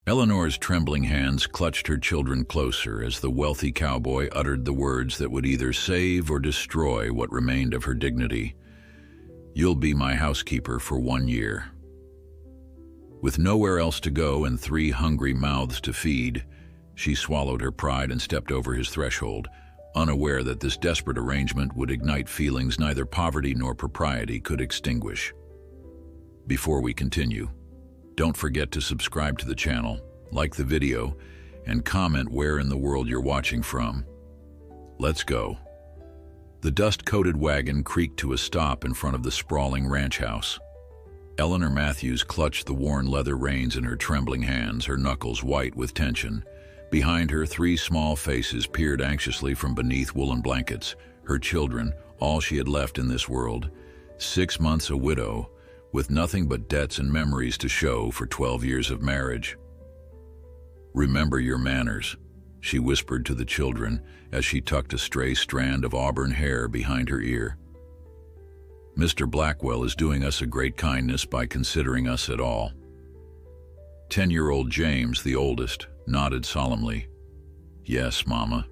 Eleanor's trembling hands clutched her children closer as the wealthy cowboy uttered the words that would either save or destroy what remained of her dignity. "You'll be my housekeeper for 1 year." With nowhere else to go and 3 hungry mouths to feed, she swallowed her pride and stepped over his threshold, unaware that this desperate arrangement would ignite feelings neither poverty nor propriety could extinguish. Before we continue, don't forget to subscribe to the channel, like the video, and comment where in the world you're watching from. Let's go. The dust-coated wagon creaked to a stop in front of the sprawling ranch house. Eleanor Matthews clutched the worn leather reins in her trembling hands, her knuckles white with tension. Behind her, 3 small faces peered anxiously from beneath woolen blankets. Her children, all she had left in this world. 6 months a widow, with nothing but debts and memories to show for 12 years of marriage. "Remember your manners," she whispered to the children as she tucked a stray strand of auburn hair behind her ear. "Mr. Blackwell is doing us a great kindness by considering us at all." 10-year-old James, the oldest, nodded solemnly. "Yes, Mama."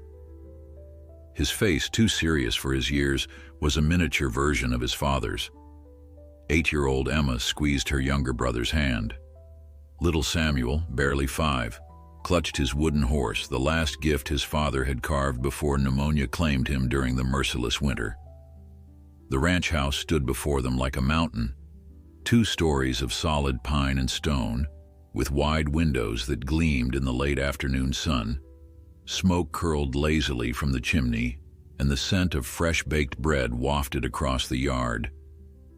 His face, too serious for his years, was a miniature version of his father's. 8-year-old Emma squeezed her younger brother's hand. Little Samuel, barely 5, clutched his wooden horse, the last gift his father had carved before pneumonia claimed him during the merciless winter. The ranch house stood before them like a mountain, 2 stories of solid pine and stone, with wide windows that gleamed in the late afternoon sun. Smoke curled lazily from the chimney, and the scent of fresh-baked bread wafted across the yard.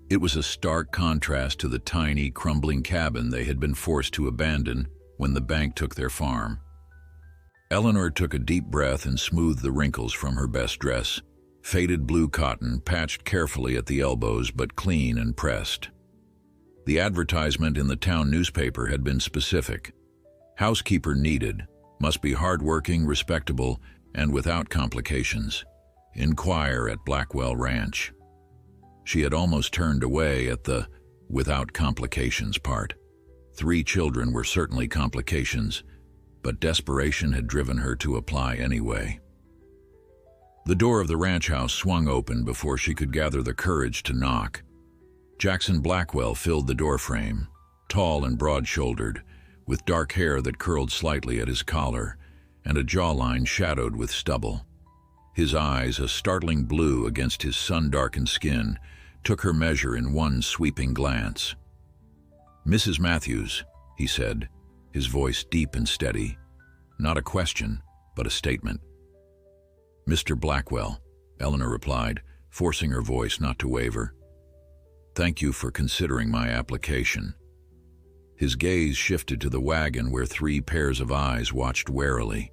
It was a stark contrast to the tiny, crumbling cabin they had been forced to abandon when the bank took their farm. Eleanor took a deep breath and smoothed the wrinkles from her best dress. Faded blue cotton, patched carefully at the elbows but clean and pressed. The advertisement in the town newspaper had been specific. Housekeeper needed, must be hardworking, respectable, and without complications. Inquire at Blackwell Ranch. She had almost turned away at the "without complications" part. 3 children were certainly complications, but desperation had driven her to apply anyway. The door of the ranch house swung open before she could gather the courage to knock. Jackson Blackwell filled the doorframe, tall and broad-shouldered, with dark hair that curled slightly at his collar, and a jawline shadowed with stubble. His eyes, a startling blue against his sun-darkened skin, took her measure in one sweeping glance. "Mrs. Matthews," he said, his voice deep and steady. Not a question, but a statement. "Mr. Blackwell," Eleanor replied, forcing her voice not to waver. "Thank you for considering my application." His gaze shifted to the wagon where 3 pairs of eyes watched warily.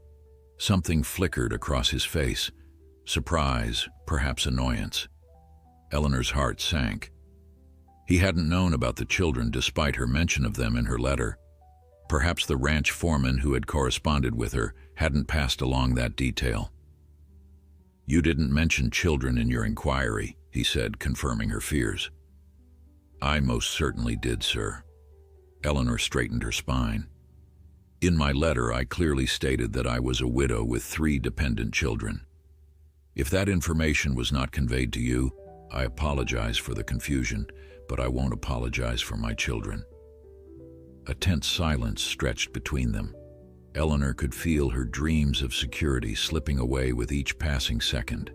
Something flickered across his face. Surprise, perhaps annoyance. Eleanor's heart sank. He hadn't known about the children despite her mention of them in her letter. Perhaps the ranch foreman who had corresponded with her hadn't passed along that detail. "You didn't mention children in your inquiry," he said, confirming her fears. "I most certainly did, sir." Eleanor straightened her spine. "In my letter, I clearly stated that I was a widow with 3 dependent children. If that information was not conveyed to you, I apologize for the confusion, but I won't apologize for my children." A tense silence stretched between them. Eleanor could feel her dreams of security slipping away with each passing second.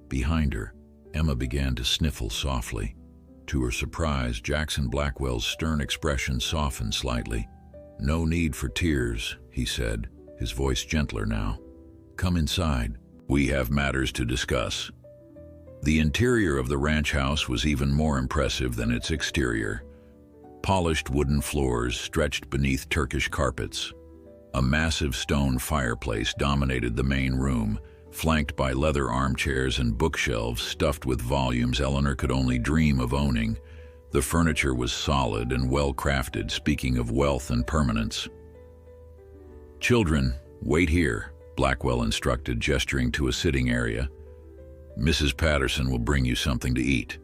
Behind her, Emma began to sniffle softly. To her surprise, Jackson Blackwell's stern expression softened slightly. "No need for tears," he said, his voice gentler now. "Come inside. We have matters to discuss." The interior of the ranch house was even more impressive than its exterior. Polished wooden floors stretched beneath Turkish carpets. A massive stone fireplace dominated the main room, flanked by leather armchairs and bookshelves stuffed with volumes Eleanor could only dream of owning. The furniture was solid and well-crafted, speaking of wealth and permanence. "Children, wait here," Blackwell instructed, gesturing to a sitting area. "Mrs. Patterson will bring you something to eat."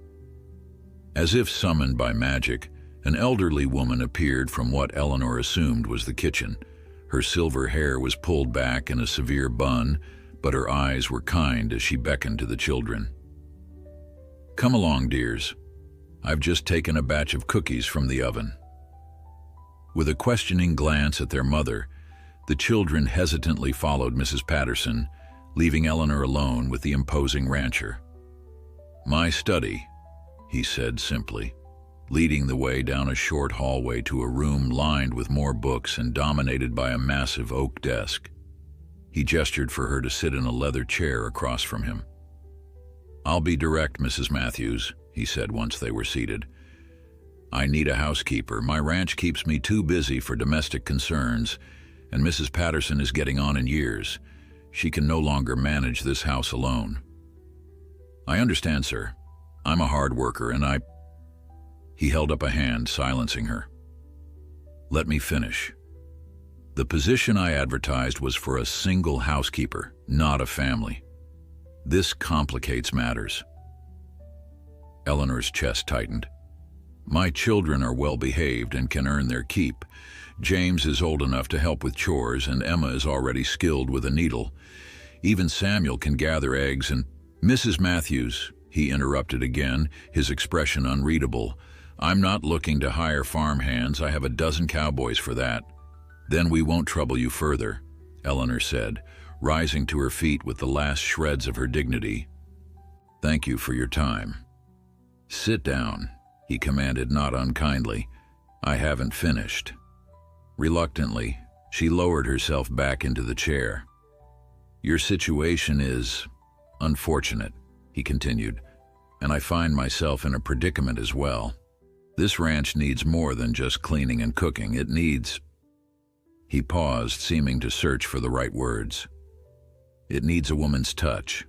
As if summoned by magic, An elderly woman appeared from what Eleanor assumed was the kitchen. Her silver hair was pulled back in a severe bun, but her eyes were kind as she beckoned to the children. "Come along, dears. I've just taken a batch of cookies from the oven." With a questioning glance at their mother, the children hesitantly followed Mrs. Patterson, leaving Eleanor alone with the imposing rancher. "My study," he said simply, leading the way down a short hallway to a room lined with more books and dominated by a massive oak desk. He gestured for her to sit in a leather chair across from him. "I'll be direct, Mrs. Matthews," he said once they were seated. "I need a housekeeper. My ranch keeps me too busy for domestic concerns, and Mrs. Patterson is getting on in years. She can no longer manage this house alone." "I understand, sir. I'm a hard worker, and He held up a hand, silencing her. "Let me finish. The position I advertised was for a single housekeeper, not a family. This complicates matters." Eleanor's chest tightened. "My children are well behaved and can earn their keep. James is old enough to help with chores, and Emma is already skilled with a needle. Even Samuel can gather eggs and—" "Mrs. Matthews," he interrupted again, his expression unreadable, "I'm not looking to hire farmhands. I have a dozen cowboys for that." "Then we won't trouble you further," Eleanor said, rising to her feet with the last shreds of her dignity. "Thank you for your time." "Sit down," he commanded not unkindly. "I haven't finished." Reluctantly, she lowered herself back into the chair. "Your situation is unfortunate," he continued, "and I find myself in a predicament as well. This ranch needs more than just cleaning and cooking. It needs—" He paused, seeming to search for the right words. "It needs a woman's touch,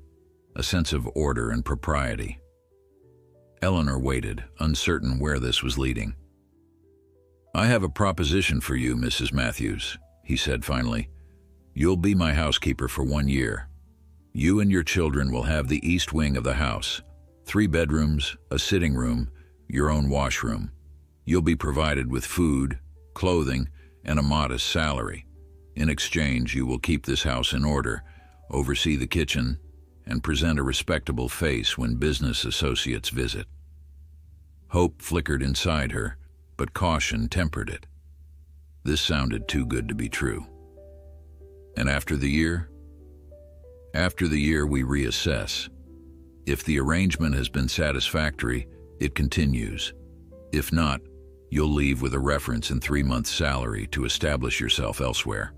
a sense of order and propriety." Eleanor waited, uncertain where this was leading. "I have a proposition for you, Mrs. Matthews," he said finally. "You'll be my housekeeper for 1 year. You and your children will have the east wing of the house, 3 bedrooms, a sitting room, your own washroom. You'll be provided with food, clothing, and a modest salary. In exchange, you will keep this house in order, oversee the kitchen, and present a respectable face when business associates visit." Hope flickered inside her, but caution tempered it. This sounded too good to be true. "And after the year?" "After the year, we reassess. If the arrangement has been satisfactory, it continues. If not, you'll leave with a reference and 3 months' salary to establish yourself elsewhere."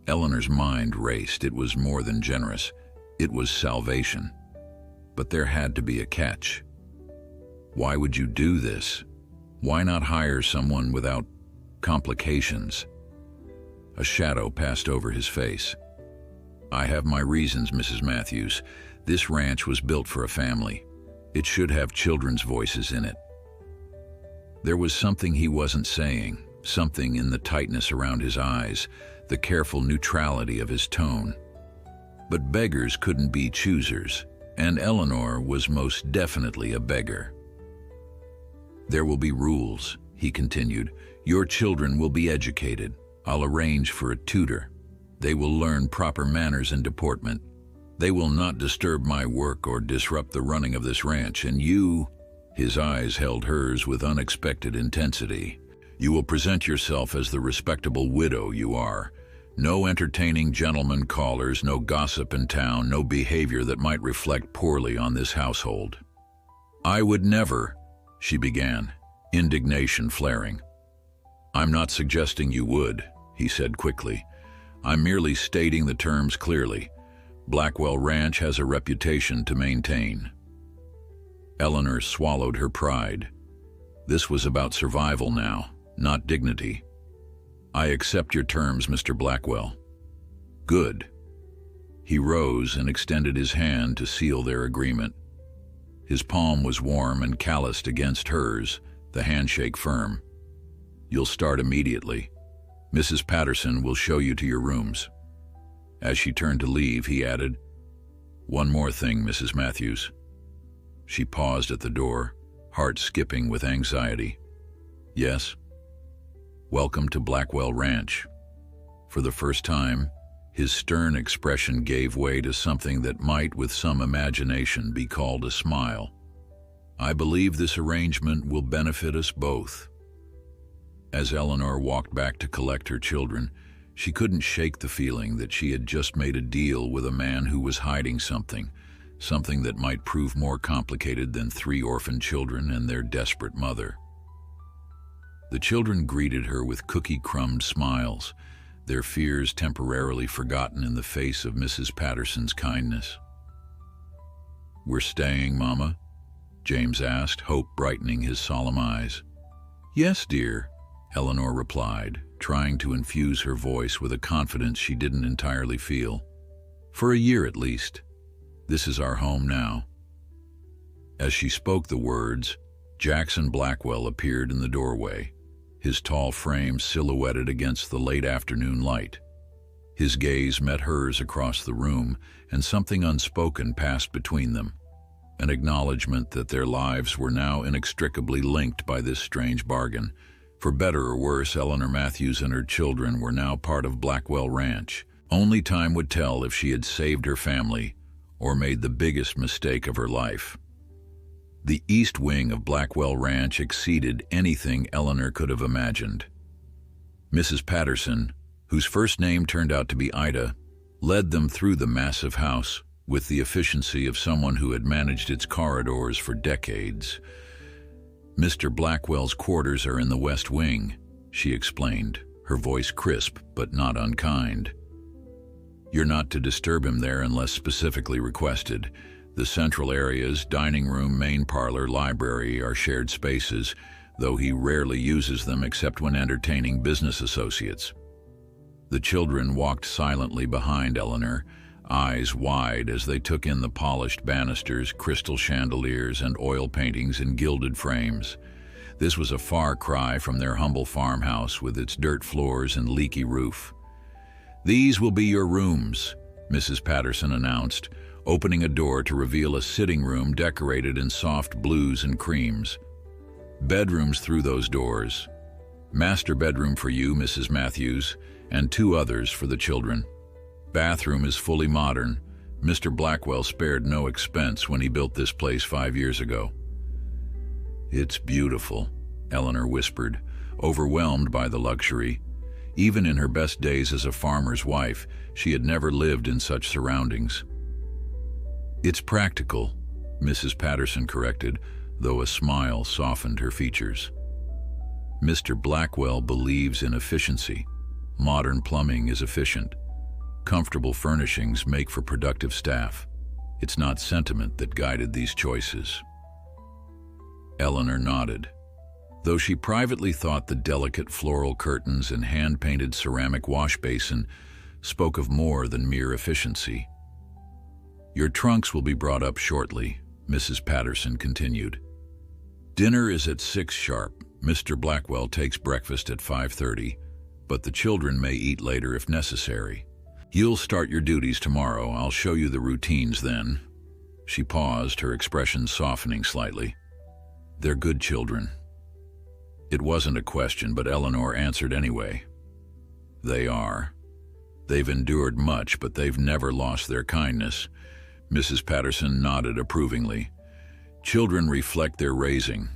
Eleanor's mind raced. It was more than generous. It was salvation. But there had to be a catch. Why would you do this? Why not hire someone without complications? A shadow passed over his face. "I have my reasons, Mrs. Matthews. This ranch was built for a family. It should have children's voices in it." There was something he wasn't saying, something in the tightness around his eyes, the careful neutrality of his tone. But beggars couldn't be choosers, and Eleanor was most definitely a beggar. "There will be rules," he continued. "Your children will be educated. I'll arrange for a tutor. They will learn proper manners and deportment. They will not disturb my work or disrupt the running of this ranch, and you—" His eyes held hers with unexpected intensity. "You will present yourself as the respectable widow you are. No entertaining gentlemen callers, no gossip in town, no behavior that might reflect poorly on this household." "I would never," she began, indignation flaring. "I'm not suggesting you would," he said quickly. "I'm merely stating the terms clearly. Blackwell Ranch has a reputation to maintain." Eleanor swallowed her pride. This was about survival now, not dignity. "I accept your terms, Mr. Blackwell." "Good." He rose and extended his hand to seal their agreement. His palm was warm and calloused against hers, the handshake firm. "You'll start immediately. Mrs. Patterson will show you to your rooms." As she turned to leave, he added, "One more thing, Mrs. Matthews." She paused at the door, heart skipping with anxiety. Yes? Welcome to Blackwell Ranch. For the first time, his stern expression gave way to something that might, with some imagination, be called a smile. I believe this arrangement will benefit us both. As Eleanor walked back to collect her children, she couldn't shake the feeling that she had just made a deal with a man who was hiding something that might prove more complicated than 3 orphan children and their desperate mother. The children greeted her with cookie-crumbed smiles, their fears temporarily forgotten in the face of Mrs. Patterson's kindness. "We're staying, Mama?" James asked, hope brightening his solemn eyes. "Yes, dear," Eleanor replied, trying to infuse her voice with a confidence she didn't entirely feel. "For a year at least. This is our home now." As she spoke the words, Jackson Blackwell appeared in the doorway, his tall frame silhouetted against the late afternoon light. His gaze met hers across the room, and something unspoken passed between them, an acknowledgement that their lives were now inextricably linked by this strange bargain. For better or worse, Eleanor Matthews and her children were now part of Blackwell Ranch. Only time would tell if she had saved her family or made the biggest mistake of her life. The east wing of Blackwell Ranch exceeded anything Eleanor could have imagined. Mrs. Patterson, whose first name turned out to be Ida, led them through the massive house with the efficiency of someone who had managed its corridors for decades. "Mr. Blackwell's quarters are in the west wing," she explained, her voice crisp but not unkind. "You're not to disturb him there unless specifically requested. The central areas, dining room, main parlor, library, are shared spaces, though he rarely uses them except when entertaining business associates." The children walked silently behind Eleanor, eyes wide as they took in the polished banisters, crystal chandeliers, and oil paintings in gilded frames. This was a far cry from their humble farmhouse with its dirt floors and leaky roof. "These will be your rooms," Mrs. Patterson announced, opening a door to reveal a sitting room decorated in soft blues and creams. "Bedrooms through those doors. Master bedroom for you, Mrs. Matthews, and 2 others for the children. Bathroom is fully modern. Mr. Blackwell spared no expense when he built this place 5 years ago." "It's beautiful," Eleanor whispered, overwhelmed by the luxury. Even in her best days as a farmer's wife, she had never lived in such surroundings. "It's practical," Mrs. Patterson corrected, though a smile softened her features. "Mr. Blackwell believes in efficiency. Modern plumbing is efficient. Comfortable furnishings make for productive staff. It's not sentiment that guided these choices." Eleanor nodded. Though she privately thought the delicate floral curtains and hand-painted ceramic wash basin spoke of more than mere efficiency. "Your trunks will be brought up shortly," Mrs. Patterson continued. "Dinner is at 6 sharp. Mr. Blackwell takes breakfast at 5:30, but the children may eat later if necessary. You'll start your duties tomorrow. I'll show you the routines then." She paused, her expression softening slightly. "They're good children." It wasn't a question, but Eleanor answered anyway. "They are. They've endured much, but they've never lost their kindness." Mrs. Patterson nodded approvingly. "Children reflect their raising.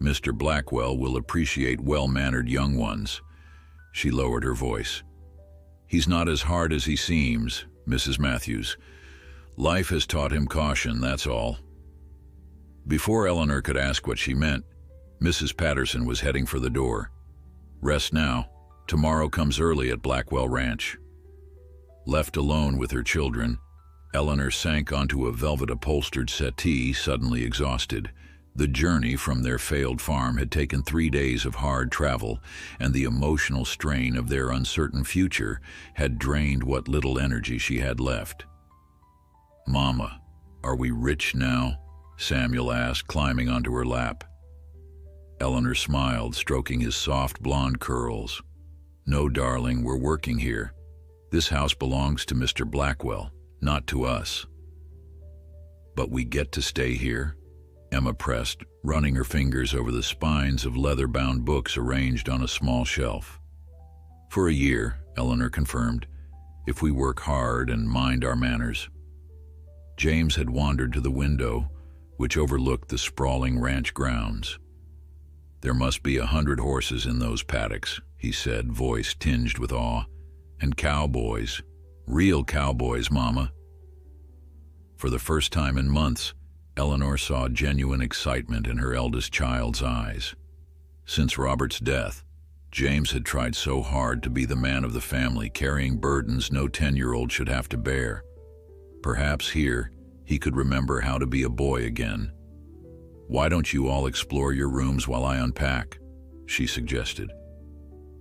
Mr. Blackwell will appreciate well-mannered young ones." She lowered her voice. "He's not as hard as he seems, Mrs. Matthews. Life has taught him caution, that's all." Before Eleanor could ask what she meant, Mrs. Patterson was heading for the door. "Rest now. Tomorrow comes early at Blackwell Ranch." Left alone with her children, Eleanor sank onto a velvet-upholstered settee, suddenly exhausted. The journey from their failed farm had taken 3 days of hard travel, and the emotional strain of their uncertain future had drained what little energy she had left. "Mama, are we rich now?" Samuel asked, climbing onto her lap. Eleanor smiled, stroking his soft blonde curls. "No, darling, we're working here. This house belongs to Mr. Blackwell, not to us." "But we get to stay here?" Emma pressed, running her fingers over the spines of leather-bound books arranged on a small shelf. For a year, Eleanor confirmed, if we work hard and mind our manners. James had wandered to the window, which overlooked the sprawling ranch grounds. There must be 100 horses in those paddocks, he said, voice tinged with awe. And cowboys. Real cowboys, Mama. For the first time in months, Eleanor saw genuine excitement in her eldest child's eyes. Since Robert's death, James had tried so hard to be the man of the family, carrying burdens no 10-year-old should have to bear. Perhaps here, he could remember how to be a boy again. "Why don't you all explore your rooms while I unpack?" she suggested.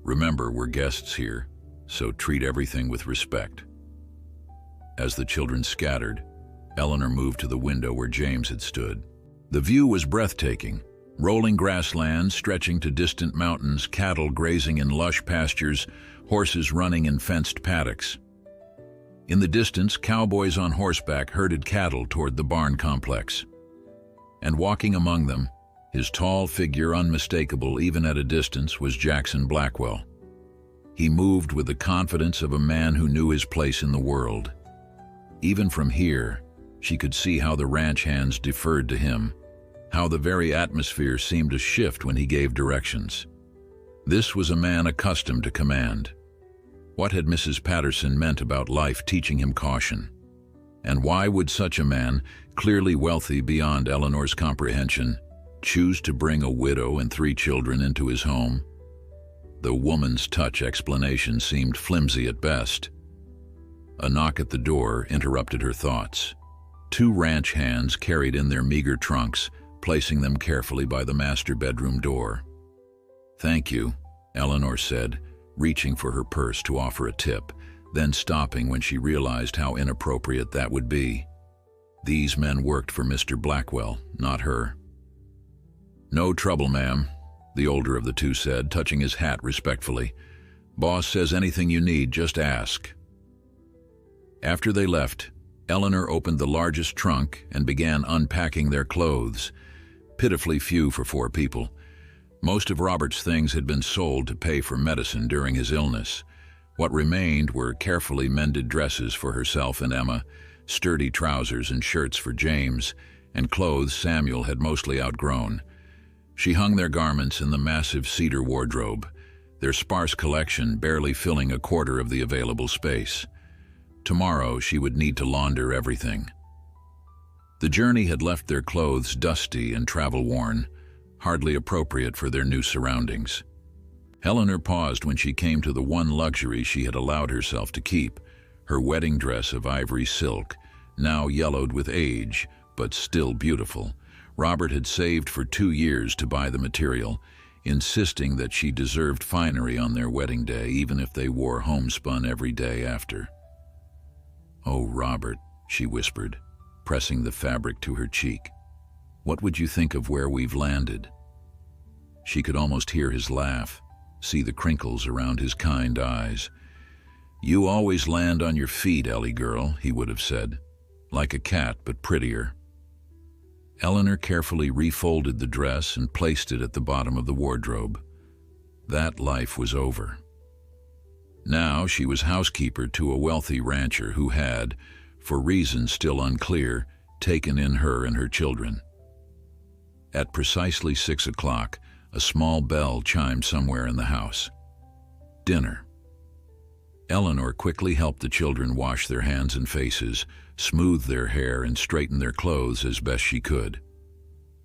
"Remember, we're guests here, so treat everything with respect." As the children scattered, Eleanor moved to the window where James had stood. The view was breathtaking. Rolling grasslands stretching to distant mountains, cattle grazing in lush pastures, horses running in fenced paddocks. In the distance, cowboys on horseback herded cattle toward the barn complex. And walking among them, his tall figure unmistakable even at a distance, was Jackson Blackwell. He moved with the confidence of a man who knew his place in the world. Even from here, she could see how the ranch hands deferred to him, how the very atmosphere seemed to shift when he gave directions. This was a man accustomed to command. What had Mrs. Patterson meant about life teaching him caution? And why would such a man, clearly wealthy beyond Eleanor's comprehension, choose to bring a widow and 3 children into his home? The woman's touch explanation seemed flimsy at best. A knock at the door interrupted her thoughts. 2 ranch hands carried in their meager trunks, placing them carefully by the master bedroom door. "Thank you," Eleanor said, reaching for her purse to offer a tip, then stopping when she realized how inappropriate that would be. These men worked for Mr. Blackwell, not her. "No trouble, ma'am," the older of the 2 said, touching his hat respectfully. "Boss says anything you need, just ask." After they left, Eleanor opened the largest trunk and began unpacking their clothes, pitifully few for 4 people. Most of Robert's things had been sold to pay for medicine during his illness. What remained were carefully mended dresses for herself and Emma, sturdy trousers and shirts for James, and clothes Samuel had mostly outgrown. She hung their garments in the massive cedar wardrobe, their sparse collection barely filling a quarter of the available space. Tomorrow she would need to launder everything. The journey had left their clothes dusty and travel-worn, hardly appropriate for their new surroundings. Eleanor paused when she came to the one luxury she had allowed herself to keep, her wedding dress of ivory silk, now yellowed with age, but still beautiful. Robert had saved for 2 years to buy the material, insisting that she deserved finery on their wedding day, even if they wore homespun every day after. "Oh, Robert," she whispered, pressing the fabric to her cheek. "What would you think of where we've landed?" She could almost hear his laugh, see the crinkles around his kind eyes. "You always land on your feet, Ellie girl," he would have said. "Like a cat, but prettier." Eleanor carefully refolded the dress and placed it at the bottom of the wardrobe. That life was over. Now she was housekeeper to a wealthy rancher who had, for reasons still unclear, taken in her and her children. At precisely 6 o'clock, a small bell chimed somewhere in the house. Dinner. Eleanor quickly helped the children wash their hands and faces, smooth their hair, and straighten their clothes as best she could.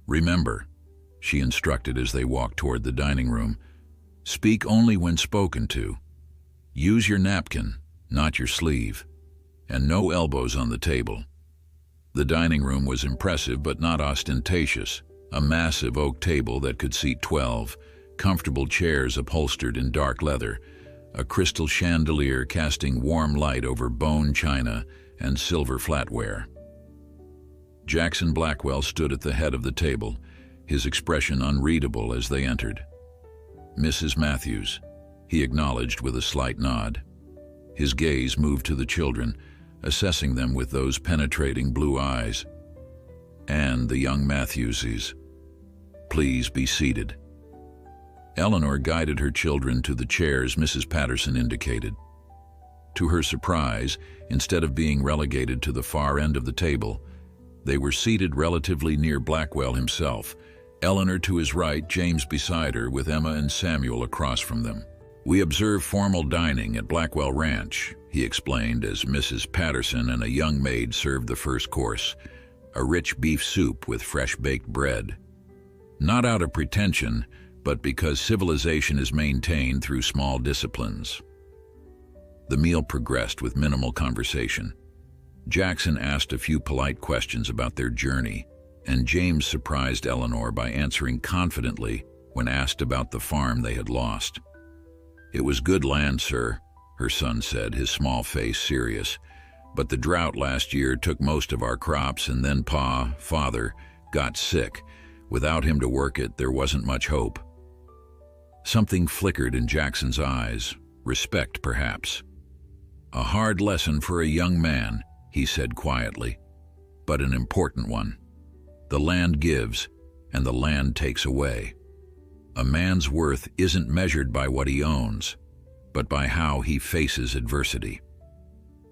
"Remember," she instructed as they walked toward the dining room, "speak only when spoken to. Use your napkin, not your sleeve, and no elbows on the table." The dining room was impressive but not ostentatious. A massive oak table that could seat 12, comfortable chairs upholstered in dark leather, a crystal chandelier casting warm light over bone china and silver flatware. Jackson Blackwell stood at the head of the table, his expression unreadable as they entered. "Mrs. Matthews," he acknowledged with a slight nod. His gaze moved to the children, assessing them with those penetrating blue eyes. and the young Matthewses. Please be seated. Eleanor guided her children to the chairs Mrs. Patterson indicated. To her surprise, instead of being relegated to the far end of the table, they were seated relatively near Blackwell himself, Eleanor to his right, James beside her, with Emma and Samuel across from them. We observe formal dining at Blackwell Ranch, he explained as Mrs. Patterson and a young maid served the first course, a rich beef soup with fresh baked bread. Not out of pretension, but because civilization is maintained through small disciplines. The meal progressed with minimal conversation. Jackson asked a few polite questions about their journey, and James surprised Eleanor by answering confidently when asked about the farm they had lost. It was good land, sir, her son said, his small face serious, but the drought last year took most of our crops, and then father, got sick. Without him to work it, there wasn't much hope. Something flickered in Jackson's eyes, respect perhaps. A hard lesson for a young man, he said quietly, but an important one. The land gives, and the land takes away. A man's worth isn't measured by what he owns, but by how he faces adversity.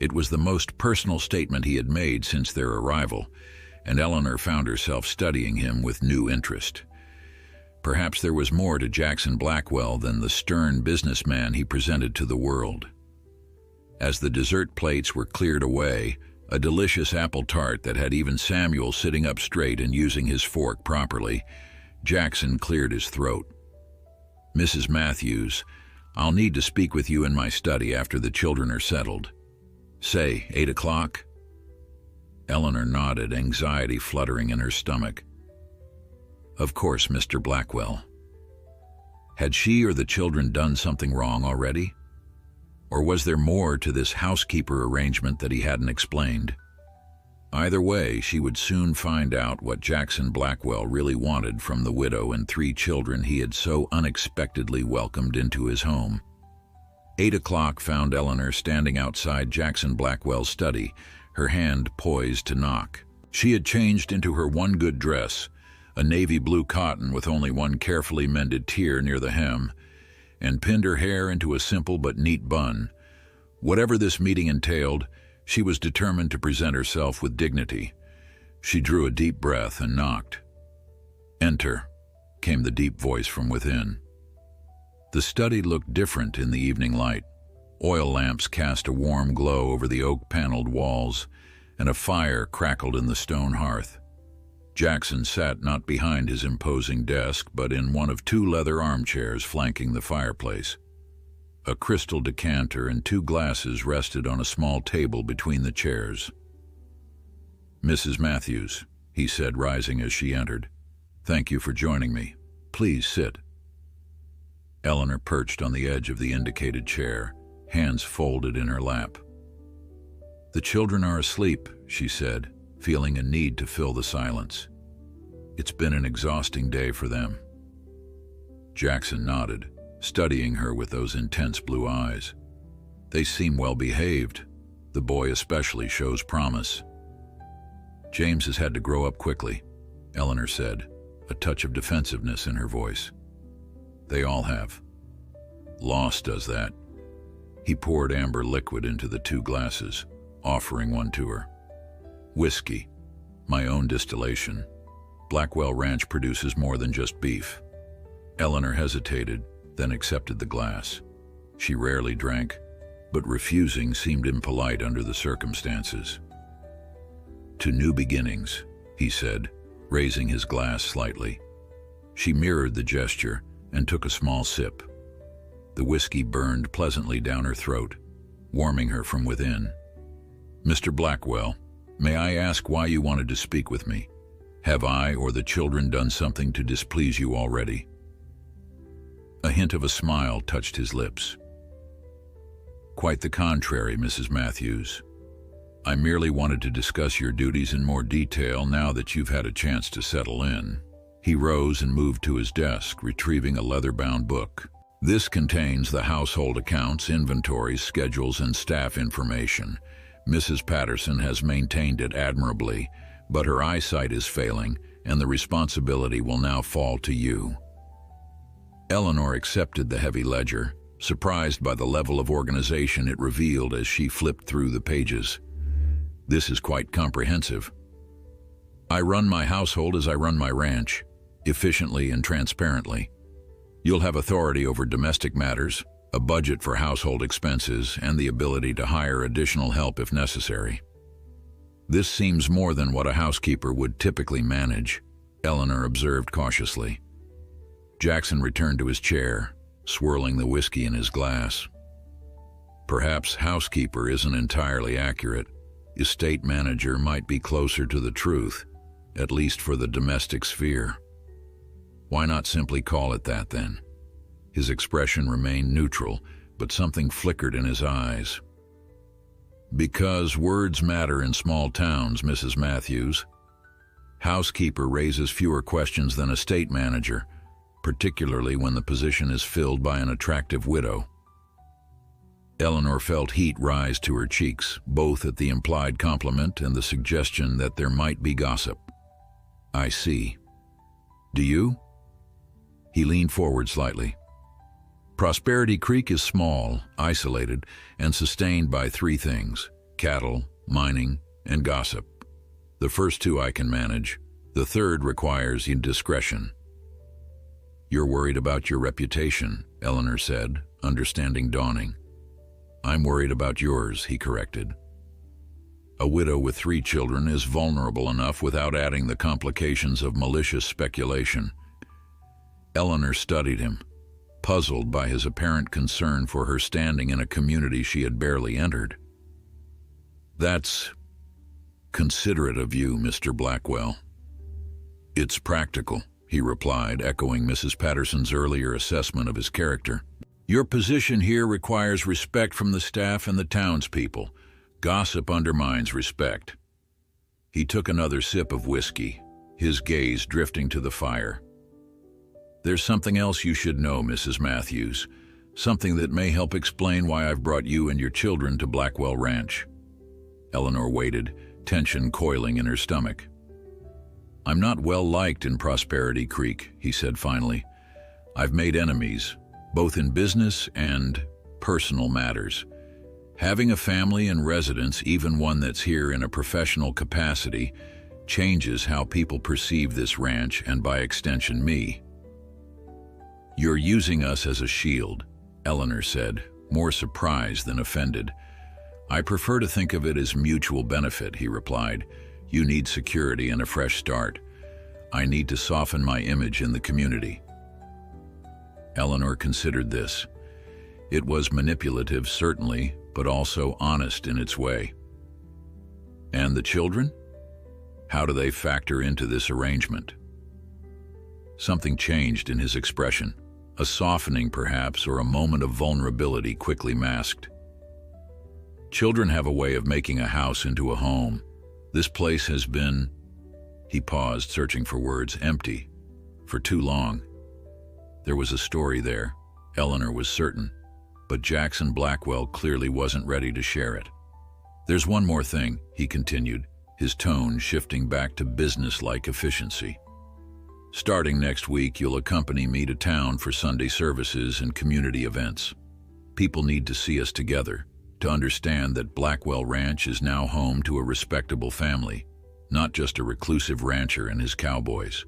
It was the most personal statement he had made since their arrival, and Eleanor found herself studying him with new interest. Perhaps there was more to Jackson Blackwell than the stern businessman he presented to the world. As the dessert plates were cleared away, a delicious apple tart that had even Samuel sitting up straight and using his fork properly, Jackson cleared his throat. Mrs. Matthews, I'll need to speak with you in my study after the children are settled. Say, 8 o'clock? Eleanor nodded, anxiety fluttering in her stomach. Of course, Mr. Blackwell. Had she or the children done something wrong already? Or was there more to this housekeeper arrangement that he hadn't explained? Either way, she would soon find out what Jackson Blackwell really wanted from the widow and 3 children he had so unexpectedly welcomed into his home. 8 o'clock found Eleanor standing outside Jackson Blackwell's study, her hand poised to knock. She had changed into her one good dress, a navy blue cotton with only one carefully mended tear near the hem, and pinned her hair into a simple but neat bun. Whatever this meeting entailed, she was determined to present herself with dignity. She drew a deep breath and knocked. "Enter," came the deep voice from within. The study looked different in the evening light. Oil lamps cast a warm glow over the oak-paneled walls, and a fire crackled in the stone hearth. Jackson sat not behind his imposing desk, but in one of 2 leather armchairs flanking the fireplace. A crystal decanter and 2 glasses rested on a small table between the chairs. "Mrs. Matthews," he said, rising as she entered. "Thank you for joining me. Please sit." Eleanor perched on the edge of the indicated chair, hands folded in her lap. "The children are asleep," she said, feeling a need to fill the silence. "It's been an exhausting day for them." Jackson nodded, studying her with those intense blue eyes. "They seem well behaved. The boy especially shows promise." "James has had to grow up quickly," Eleanor said, a touch of defensiveness in her voice. "They all have. Loss does that." He poured amber liquid into the 2 glasses, offering one to her. "Whiskey, my own distillation. Blackwell Ranch produces more than just beef." Eleanor hesitated, then accepted the glass. She rarely drank, but refusing seemed impolite under the circumstances. "To new beginnings," he said, raising his glass slightly. She mirrored the gesture and took a small sip. The whiskey burned pleasantly down her throat, warming her from within. "Mr. Blackwell, may I ask why you wanted to speak with me? Have I or the children done something to displease you already?" A hint of a smile touched his lips. "Quite the contrary, Mrs. Matthews. I merely wanted to discuss your duties in more detail now that you've had a chance to settle in." He rose and moved to his desk, retrieving a leather-bound book. "This contains the household accounts, inventories, schedules, and staff information. Mrs. Patterson has maintained it admirably, But her eyesight is failing, and the responsibility will now fall to you. Eleanor accepted the heavy ledger, surprised by the level of organization it revealed as she flipped through the pages. This is quite comprehensive. I run my household as I run my ranch, efficiently and transparently. You'll have authority over domestic matters, a budget for household expenses, and the ability to hire additional help if necessary. This seems more than what a housekeeper would typically manage, Eleanor observed cautiously. Jackson returned to his chair, swirling the whiskey in his glass. Perhaps housekeeper isn't entirely accurate. Estate manager might be closer to the truth, at least for the domestic sphere. Why not simply call it that then? His expression remained neutral, but something flickered in his eyes. Because words matter in small towns, Mrs. Matthews. Housekeeper raises fewer questions than estate manager, particularly when the position is filled by an attractive widow. Eleanor felt heat rise to her cheeks, both at the implied compliment and the suggestion that there might be gossip. I see. Do you? He leaned forward slightly. Prosperity Creek is small, isolated, and sustained by three things: cattle, mining, and gossip. The first two I can manage. The third requires discretion. You're worried about your reputation, Eleanor said, understanding dawning. I'm worried about yours, he corrected. A widow with 3 children is vulnerable enough without adding the complications of malicious speculation. Eleanor studied him, puzzled by his apparent concern for her standing in a community she had barely entered. That's considerate of you, Mr. Blackwell. It's practical, he replied, echoing Mrs. Patterson's earlier assessment of his character. Your position here requires respect from the staff and the townspeople. Gossip undermines respect. He took another sip of whiskey, his gaze drifting to the fire. There's something else you should know, Mrs. Matthews, something that may help explain why I've brought you and your children to Blackwell Ranch. Eleanor waited, tension coiling in her stomach. I'm not well liked in Prosperity Creek, he said finally. I've made enemies, both in business and personal matters. Having a family and residence, even one that's here in a professional capacity, changes how people perceive this ranch and by extension me. You're using us as a shield, Eleanor said, more surprised than offended. I prefer to think of it as mutual benefit, he replied. You need security and a fresh start. I need to soften my image in the community. Eleanor considered this. It was manipulative, certainly, but also honest in its way. And the children? How do they factor into this arrangement? Something changed in his expression, a softening perhaps, or a moment of vulnerability quickly masked. Children have a way of making a house into a home. This place has been, he paused, searching for words, empty, for too long. There was a story there, Eleanor was certain, but Jackson Blackwell clearly wasn't ready to share it. There's one more thing, he continued, his tone shifting back to business-like efficiency. Starting next week, you'll accompany me to town for Sunday services and community events. People need to see us together, to understand that Blackwell Ranch is now home to a respectable family, not just a reclusive rancher and his cowboys.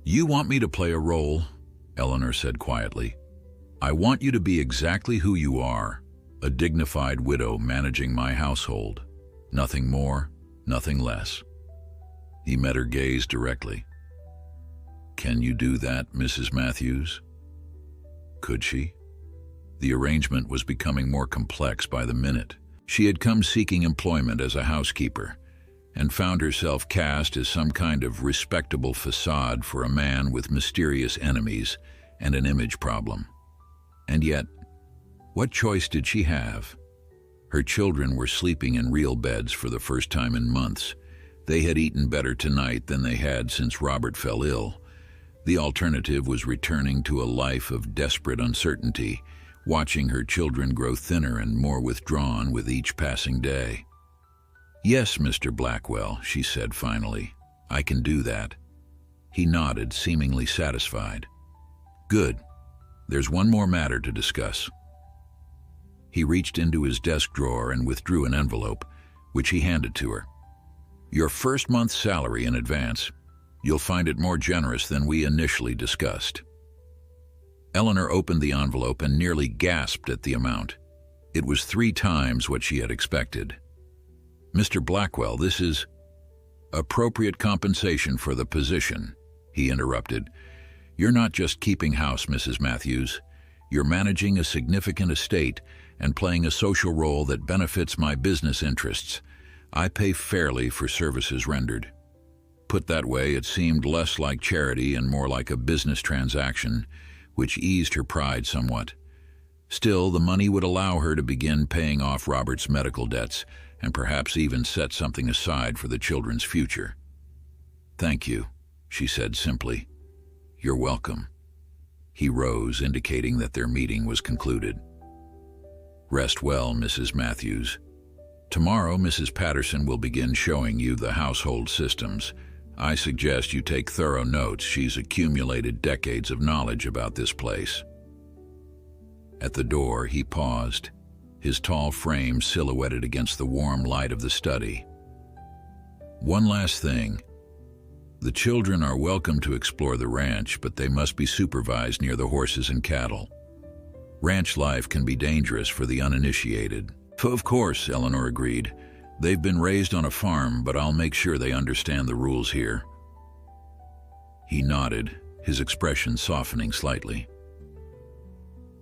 You want me to play a role? Eleanor said quietly. I want you to be exactly who you are, a dignified widow managing my household. Nothing more, nothing less. He met her gaze directly. Can you do that, Mrs. Matthews? Could she? The arrangement was becoming more complex by the minute. She had come seeking employment as a housekeeper and found herself cast as some kind of respectable facade for a man with mysterious enemies and an image problem. And yet, what choice did she have? Her children were sleeping in real beds for the first time in months. They had eaten better tonight than they had since Robert fell ill. The alternative was returning to a life of desperate uncertainty, watching her children grow thinner and more withdrawn with each passing day. "Yes, Mr. Blackwell," she said finally. "I can do that." He nodded, seemingly satisfied. "Good. There's one more matter to discuss." He reached into his desk drawer and withdrew an envelope, which he handed to her. "Your first month's salary in advance. You'll find it more generous than we initially discussed." Eleanor opened the envelope and nearly gasped at the amount. It was 3 times what she had expected. "Mr. Blackwell, this is appropriate compensation for the position," he interrupted. "You're not just keeping house, Mrs. Matthews. You're managing a significant estate and playing a social role that benefits my business interests. I pay fairly for services rendered." Put that way, it seemed less like charity and more like a business transaction, which eased her pride somewhat. Still, the money would allow her to begin paying off Robert's medical debts and perhaps even set something aside for the children's future. "Thank you," she said simply. "You're welcome." He rose, indicating that their meeting was concluded. "Rest well, Mrs. Matthews. Tomorrow, Mrs. Patterson will begin showing you the household systems. I suggest you take thorough notes. She's accumulated decades of knowledge about this place." At the door, he paused, his tall frame silhouetted against the warm light of the study. "One last thing. The children are welcome to explore the ranch, but they must be supervised near the horses and cattle. Ranch life can be dangerous for the uninitiated." "Of course," Eleanor agreed. "They've been raised on a farm, but I'll make sure they understand the rules here." He nodded, his expression softening slightly.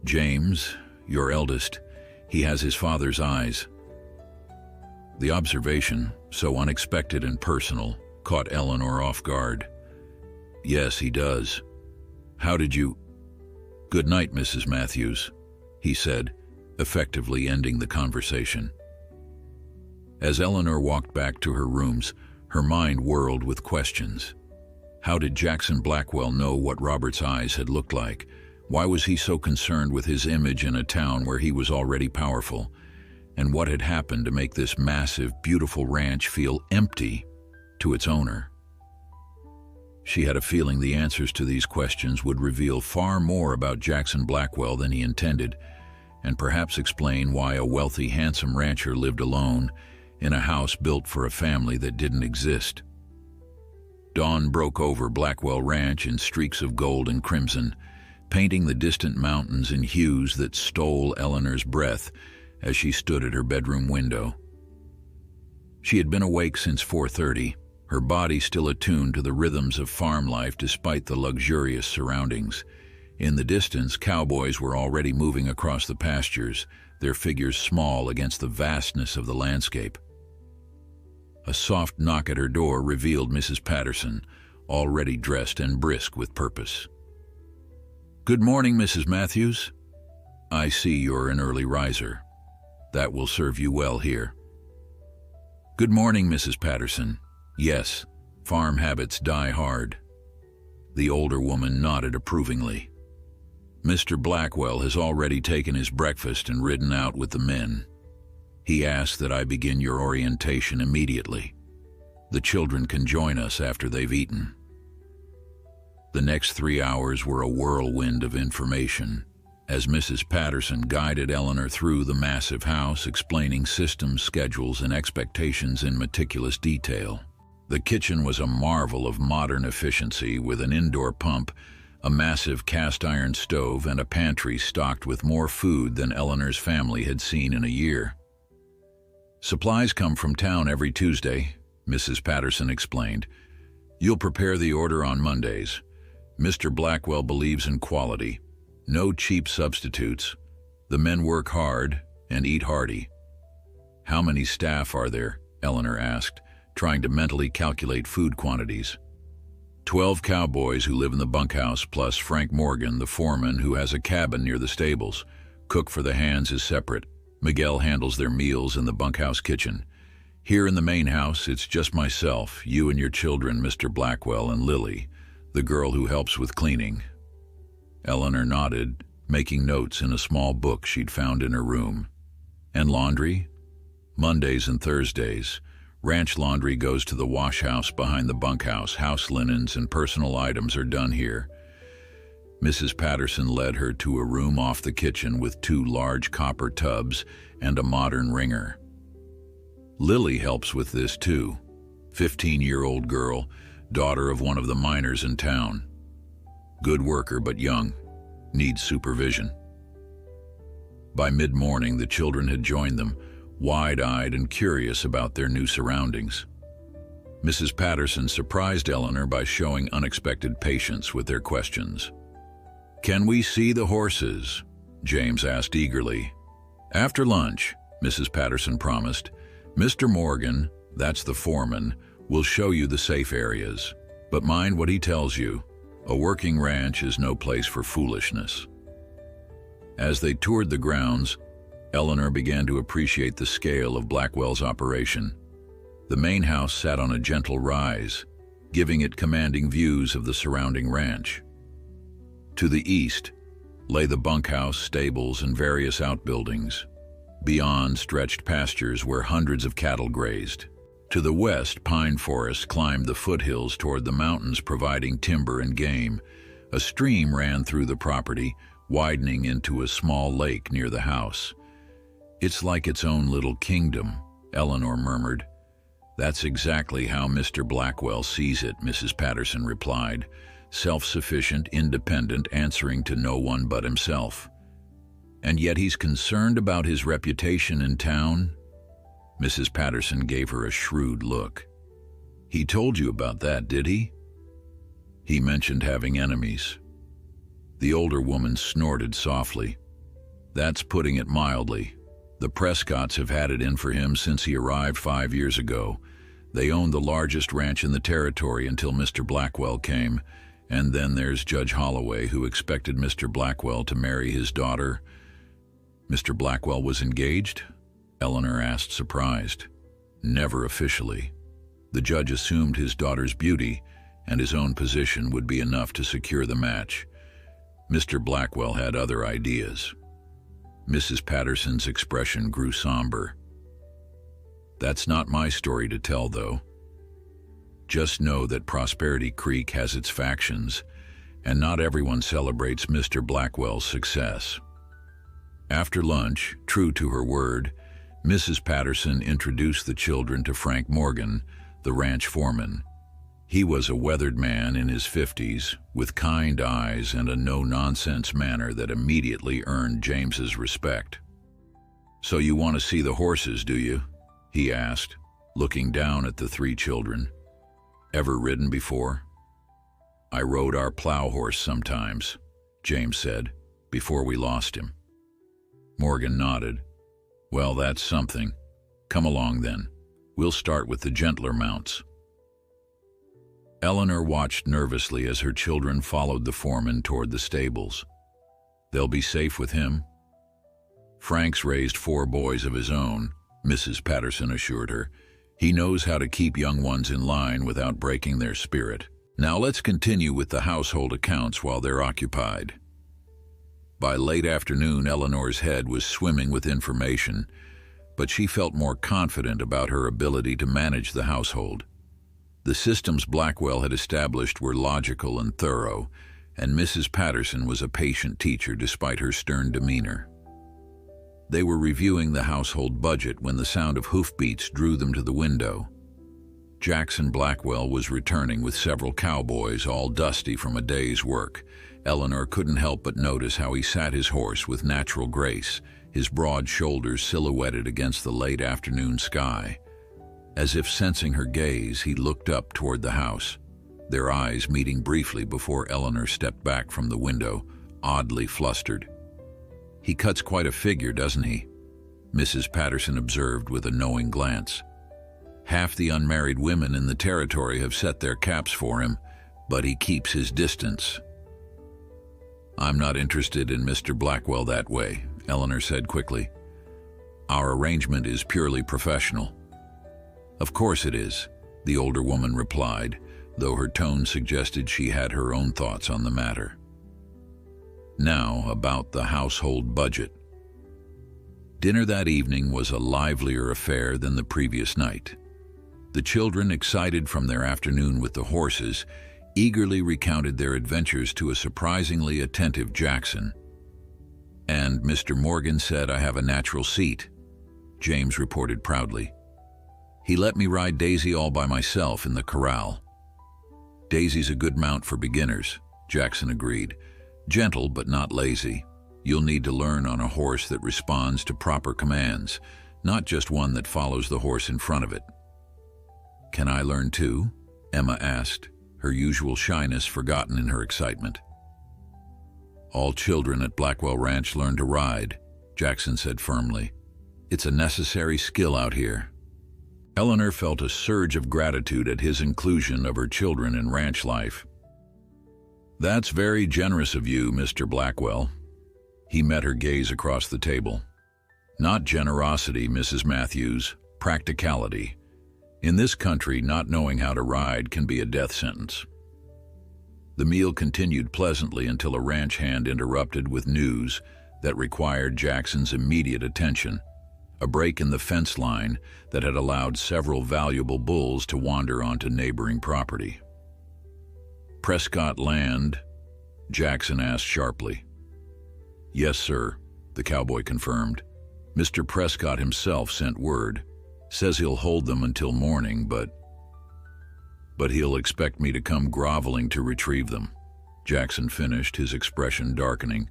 "James, your eldest, he has his father's eyes." The observation, so unexpected and personal, caught Eleanor off guard. "Yes, he does. How did you—" "Good night, Mrs. Matthews," he said, effectively ending the conversation. As Eleanor walked back to her rooms, her mind whirled with questions. How did Jackson Blackwell know what Robert's eyes had looked like? Why was he so concerned with his image in a town where he was already powerful? And what had happened to make this massive, beautiful ranch feel empty to its owner? She had a feeling the answers to these questions would reveal far more about Jackson Blackwell than he intended, and perhaps explain why a wealthy, handsome rancher lived alone in a house built for a family that didn't exist. Dawn broke over Blackwell Ranch in streaks of gold and crimson, painting the distant mountains in hues that stole Eleanor's breath as she stood at her bedroom window. She had been awake since 4:30, her body still attuned to the rhythms of farm life despite the luxurious surroundings. In the distance, cowboys were already moving across the pastures, their figures small against the vastness of the landscape. A soft knock at her door revealed Mrs. Patterson, already dressed and brisk with purpose. "Good morning, Mrs. Matthews. I see you're an early riser. That will serve you well here." "Good morning, Mrs. Patterson. Yes, farm habits die hard." The older woman nodded approvingly. "Mr. Blackwell has already taken his breakfast and ridden out with the men. He asked that I begin your orientation immediately. The children can join us after they've eaten." The next 3 hours were a whirlwind of information, as Mrs. Patterson guided Eleanor through the massive house, explaining systems, schedules, and expectations in meticulous detail. The kitchen was a marvel of modern efficiency, with an indoor pump, a massive cast-iron stove, and a pantry stocked with more food than Eleanor's family had seen in a year. "Supplies come from town every Tuesday," Mrs. Patterson explained. "You'll prepare the order on Mondays. Mr. Blackwell believes in quality. No cheap substitutes. The men work hard and eat hearty." "How many staff are there?" Eleanor asked, trying to mentally calculate food quantities. 12 cowboys who live in the bunkhouse, plus Frank Morgan, the foreman, who has a cabin near the stables. Cook for the hands is separate. Miguel handles their meals in the bunkhouse kitchen. Here in the main house, it's just myself, you and your children, Mr. Blackwell, and Lily, the girl who helps with cleaning." Eleanor nodded, making notes in a small book she'd found in her room. "And laundry?" "Mondays and Thursdays. Ranch laundry goes to the wash house behind the bunkhouse. House linens and personal items are done here. Mrs. Patterson led her to a room off the kitchen with 2 large copper tubs and a modern wringer. Lily helps with this too. 15-year-old girl, daughter of one of the miners in town. Good worker but young, needs supervision. By mid-morning, the children had joined them, wide-eyed and curious about their new surroundings. Mrs. Patterson surprised Eleanor by showing unexpected patience with their questions. "Can we see the horses?" James asked eagerly. "After lunch," Mrs. Patterson promised. "Mr. Morgan, that's the foreman, will show you the safe areas. But mind what he tells you. A working ranch is no place for foolishness." As they toured the grounds, Eleanor began to appreciate the scale of Blackwell's operation. The main house sat on a gentle rise, giving it commanding views of the surrounding ranch. To the east lay the bunkhouse, stables, and various outbuildings. Beyond stretched pastures where hundreds of cattle grazed. To the west, pine forests climbed the foothills toward the mountains, providing timber and game. A stream ran through the property, widening into a small lake near the house. "It's like its own little kingdom," Eleanor murmured. "That's exactly how Mr. Blackwell sees it," Mrs. Patterson replied. "Self-sufficient, independent, answering to no one but himself. And yet he's concerned about his reputation in town?" Mrs. Patterson gave her a shrewd look. "He told you about that, did he?" "He mentioned having enemies." The older woman snorted softly. "That's putting it mildly. The Prescotts have had it in for him since he arrived 5 years ago. They owned the largest ranch in the territory until Mr. Blackwell came, and then there's Judge Holloway, who expected Mr. Blackwell to marry his daughter." "Mr. Blackwell was engaged?" Eleanor asked, surprised. "Never officially. The judge assumed his daughter's beauty and his own position would be enough to secure the match. Mr. Blackwell had other ideas." Mrs. Patterson's expression grew somber. "That's not my story to tell, though. Just know that Prosperity Creek has its factions, and not everyone celebrates Mr. Blackwell's success." After lunch, true to her word, Mrs. Patterson introduced the children to Frank Morgan, the ranch foreman. He was a weathered man in his 50s, with kind eyes and a no-nonsense manner that immediately earned James's respect. "So you want to see the horses, do you?" he asked, looking down at the 3 children. "Ever ridden before?" "I rode our plow horse sometimes," James said, "before we lost him." Morgan nodded. "Well, that's something. Come along then. We'll start with the gentler mounts." Eleanor watched nervously as her children followed the foreman toward the stables. "They'll be safe with him." "Frank's raised 4 boys of his own," Mrs. Patterson assured her. "He knows how to keep young ones in line without breaking their spirit. Now let's continue with the household accounts while they're occupied." By late afternoon, Eleanor's head was swimming with information, but she felt more confident about her ability to manage the household. The systems Blackwell had established were logical and thorough, and Mrs. Patterson was a patient teacher despite her stern demeanor. They were reviewing the household budget when the sound of hoofbeats drew them to the window. Jackson Blackwell was returning with several cowboys, all dusty from a day's work. Eleanor couldn't help but notice how he sat his horse with natural grace, his broad shoulders silhouetted against the late afternoon sky. As if sensing her gaze, he looked up toward the house, their eyes meeting briefly before Eleanor stepped back from the window, oddly flustered. "He cuts quite a figure, doesn't he?" Mrs. Patterson observed with a knowing glance. "Half the unmarried women in the territory have set their caps for him, but he keeps his distance." "I'm not interested in Mr. Blackwell that way," Eleanor said quickly. "Our arrangement is purely professional." "Of course it is," the older woman replied, though her tone suggested she had her own thoughts on the matter. Now about the household budget. Dinner that evening was a livelier affair than the previous night. The children, excited from their afternoon with the horses, eagerly recounted their adventures to a surprisingly attentive Jackson. "And Mr. Morgan said I have a natural seat," James reported proudly. "He let me ride Daisy all by myself in the corral." "Daisy's a good mount for beginners," Jackson agreed. "Gentle but not lazy. You'll need to learn on a horse that responds to proper commands, not just one that follows the horse in front of it." "Can I learn too?" Emma asked, her usual shyness forgotten in her excitement. "All children at Blackwell Ranch learn to ride," Jackson said firmly. "It's a necessary skill out here." Eleanor felt a surge of gratitude at his inclusion of her children in ranch life. "That's very generous of you, Mr. Blackwell." He met her gaze across the table. "Not generosity, Mrs. Matthews, practicality. In this country, not knowing how to ride can be a death sentence." The meal continued pleasantly until a ranch hand interrupted with news that required Jackson's immediate attention. A break in the fence line that had allowed several valuable bulls to wander onto neighboring property. "Prescott land?" Jackson asked sharply. "Yes, sir," the cowboy confirmed. "Mr. Prescott himself sent word. Says he'll hold them until morning, but he'll expect me to come groveling to retrieve them." Jackson finished, his expression darkening.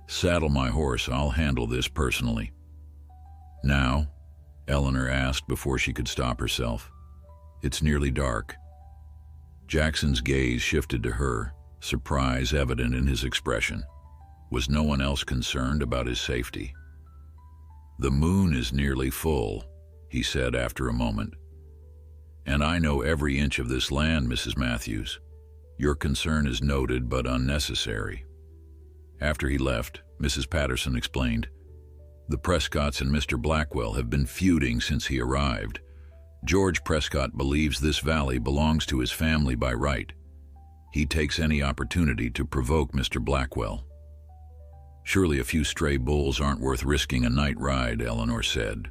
"Saddle my horse, I'll handle this personally." "Now?" Eleanor asked before she could stop herself. "It's nearly dark." Jackson's gaze shifted to her, surprise evident in his expression. Was no one else concerned about his safety? "The moon is nearly full," he said after a moment. "And I know every inch of this land, Mrs. Matthews. Your concern is noted but unnecessary." After he left, Mrs. Patterson explained, "The Prescotts and Mr. Blackwell have been feuding since he arrived. George Prescott believes this valley belongs to his family by right. He takes any opportunity to provoke Mr. Blackwell." "Surely a few stray bulls aren't worth risking a night ride," Eleanor said.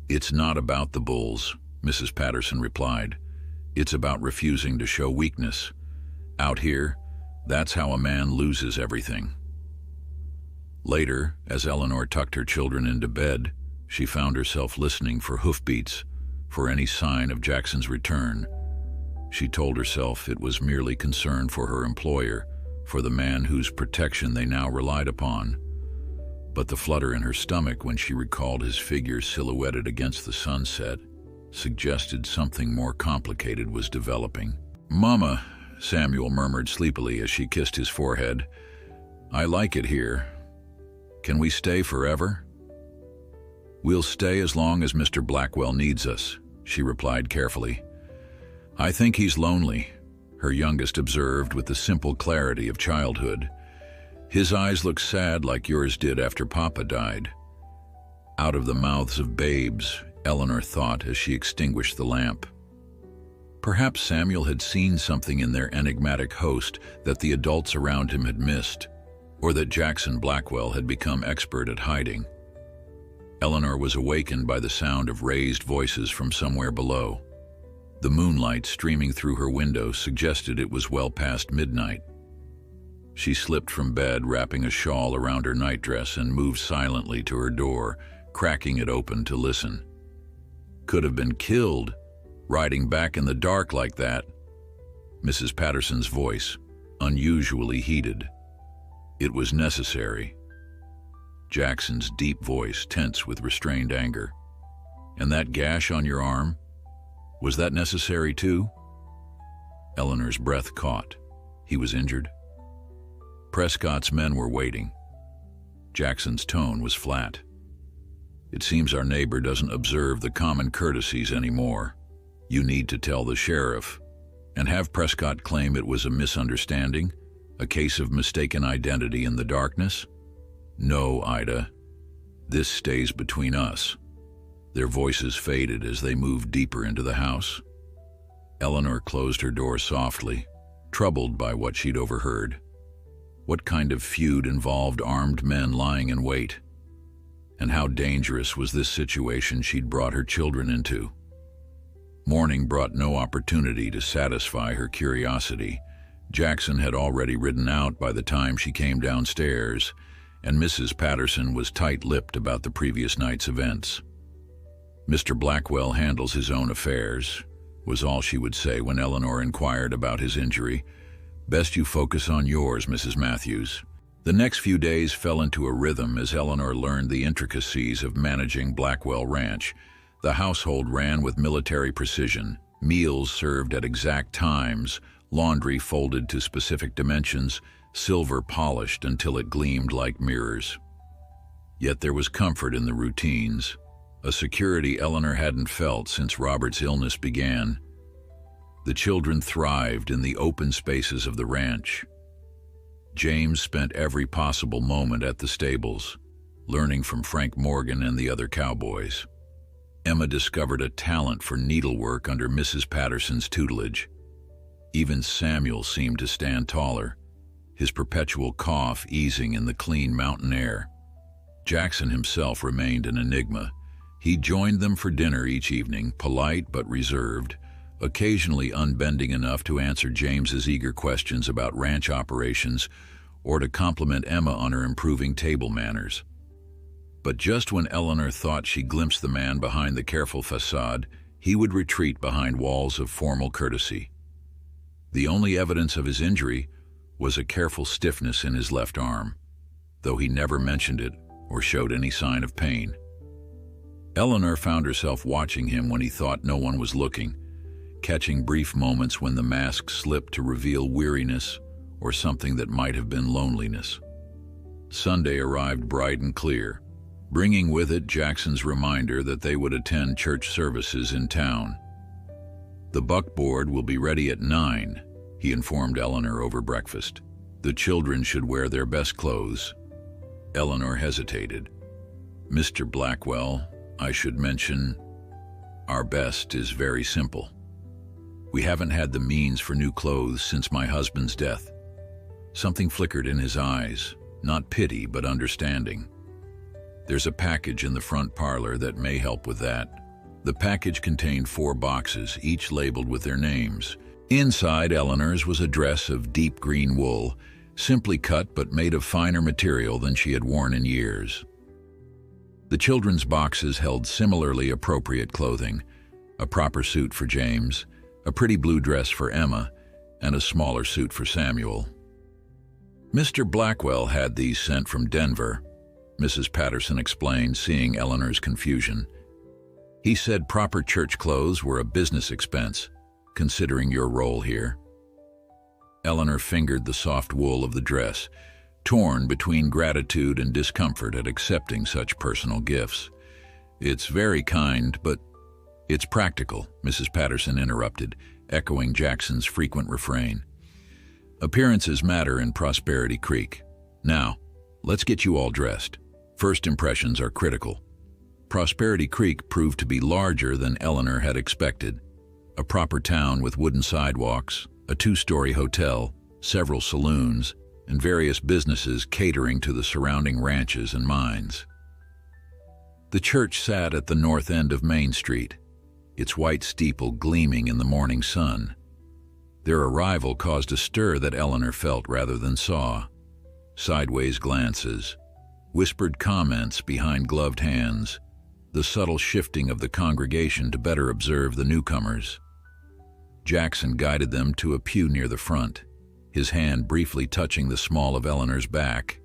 "It's not about the bulls," Mrs. Patterson replied. "It's about refusing to show weakness. Out here, that's how a man loses everything." Later, as Eleanor tucked her children into bed, she found herself listening for hoofbeats, for any sign of Jackson's return. She told herself it was merely concern for her employer, for the man whose protection they now relied upon. But the flutter in her stomach when she recalled his figure silhouetted against the sunset suggested something more complicated was developing. "Mama," Samuel murmured sleepily as she kissed his forehead, "I like it here. Can we stay forever?" "We'll stay as long as Mr. Blackwell needs us," she replied carefully. "I think he's lonely," her youngest observed with the simple clarity of childhood. "His eyes look sad like yours did after Papa died." Out of the mouths of babes, Eleanor thought as she extinguished the lamp. Perhaps Samuel had seen something in their enigmatic host that the adults around him had missed, or that Jackson Blackwell had become expert at hiding. Eleanor was awakened by the sound of raised voices from somewhere below. The moonlight streaming through her window suggested it was well past midnight. She slipped from bed, wrapping a shawl around her nightdress, and moved silently to her door, cracking it open to listen. "Could have been killed, riding back in the dark like that." Mrs. Patterson's voice, unusually heated. "It was necessary." Jackson's deep voice, tense with restrained anger. "And that gash on your arm? Was that necessary too?" Eleanor's breath caught. He was injured? Prescott's men were waiting. Jackson's tone was flat. "It seems our neighbor doesn't observe the common courtesies anymore. You need to tell the sheriff, and have Prescott claim it was a misunderstanding, a case of mistaken identity in the darkness." "No, Ida. This stays between us." Their voices faded as they moved deeper into the house. Eleanor closed her door softly, troubled by what she'd overheard. What kind of feud involved armed men lying in wait? And how dangerous was this situation she'd brought her children into? Morning brought no opportunity to satisfy her curiosity. Jackson had already ridden out by the time she came downstairs, and Mrs. Patterson was tight-lipped about the previous night's events. "Mr. Blackwell handles his own affairs," was all she would say when Eleanor inquired about his injury. "Best you focus on yours, Mrs. Matthews." The next few days fell into a rhythm as Eleanor learned the intricacies of managing Blackwell Ranch. The household ran with military precision, meals served at exact times, laundry folded to specific dimensions, silver polished until it gleamed like mirrors. Yet there was comfort in the routines, a security Eleanor hadn't felt since Robert's illness began. The children thrived in the open spaces of the ranch. James spent every possible moment at the stables, learning from Frank Morgan and the other cowboys. Emma discovered a talent for needlework under Mrs. Patterson's tutelage. Even Samuel seemed to stand taller, his perpetual cough easing in the clean mountain air. Jackson himself remained an enigma. He joined them for dinner each evening, polite but reserved, occasionally unbending enough to answer James's eager questions about ranch operations or to compliment Emma on her improving table manners. But just when Eleanor thought she glimpsed the man behind the careful facade, he would retreat behind walls of formal courtesy. The only evidence of his injury was a careful stiffness in his left arm, though he never mentioned it or showed any sign of pain. Eleanor found herself watching him when he thought no one was looking, catching brief moments when the mask slipped to reveal weariness or something that might have been loneliness. Sunday arrived bright and clear, bringing with it Jackson's reminder that they would attend church services in town. "The buckboard will be ready at 9, he informed Eleanor over breakfast. "The children should wear their best clothes." Eleanor hesitated. "Mr. Blackwell, I should mention, our best is very simple. We haven't had the means for new clothes since my husband's death." Something flickered in his eyes, not pity but understanding. "There's a package in the front parlor that may help with that." The package contained 4 boxes, each labeled with their names. Inside Eleanor's was a dress of deep green wool, simply cut but made of finer material than she had worn in years. The children's boxes held similarly appropriate clothing, a proper suit for James, a pretty blue dress for Emma, and a smaller suit for Samuel. "Mr. Blackwell had these sent from Denver," Mrs. Patterson explained, seeing Eleanor's confusion. "He said proper church clothes were a business expense, considering your role here." Eleanor fingered the soft wool of the dress, torn between gratitude and discomfort at accepting such personal gifts. "It's very kind, but it's practical," Mrs. Patterson interrupted, echoing Jackson's frequent refrain. "Appearances matter in Prosperity Creek. Now, let's get you all dressed. First impressions are critical." Prosperity Creek proved to be larger than Eleanor had expected. A proper town with wooden sidewalks, a 2-story hotel, several saloons, and various businesses catering to the surrounding ranches and mines. The church sat at the north end of Main Street, its white steeple gleaming in the morning sun. Their arrival caused a stir that Eleanor felt rather than saw. Sideways glances, whispered comments behind gloved hands, the subtle shifting of the congregation to better observe the newcomers. Jackson guided them to a pew near the front, his hand briefly touching the small of Eleanor's back,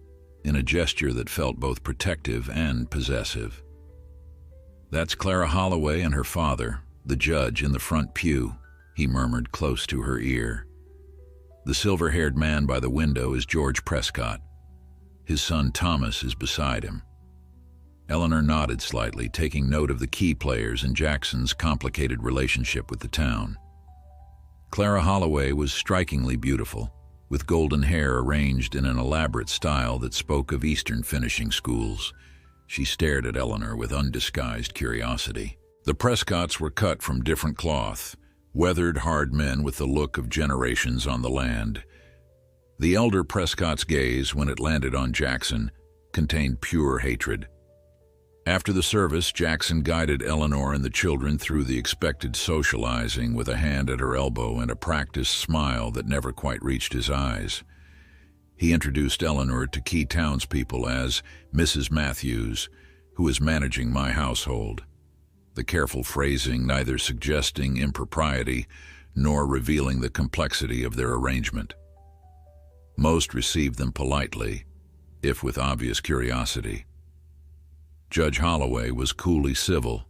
in a gesture that felt both protective and possessive. "That's Clara Holloway and her father, the judge in the front pew," he murmured close to her ear. "The silver-haired man by the window is George Prescott. His son Thomas is beside him." Eleanor nodded slightly, taking note of the key players in Jackson's complicated relationship with the town. Clara Holloway was strikingly beautiful, with golden hair arranged in an elaborate style that spoke of Eastern finishing schools. She stared at Eleanor with undisguised curiosity. The Prescotts were cut from different cloth, weathered hard men with the look of generations on the land. The elder Prescott's gaze, when it landed on Jackson, contained pure hatred. After the service, Jackson guided Eleanor and the children through the expected socializing with a hand at her elbow and a practiced smile that never quite reached his eyes. He introduced Eleanor to key townspeople as Mrs. Matthews, who is managing my household, the careful phrasing neither suggesting impropriety nor revealing the complexity of their arrangement. Most received them politely, if with obvious curiosity. Judge Holloway was coolly civil,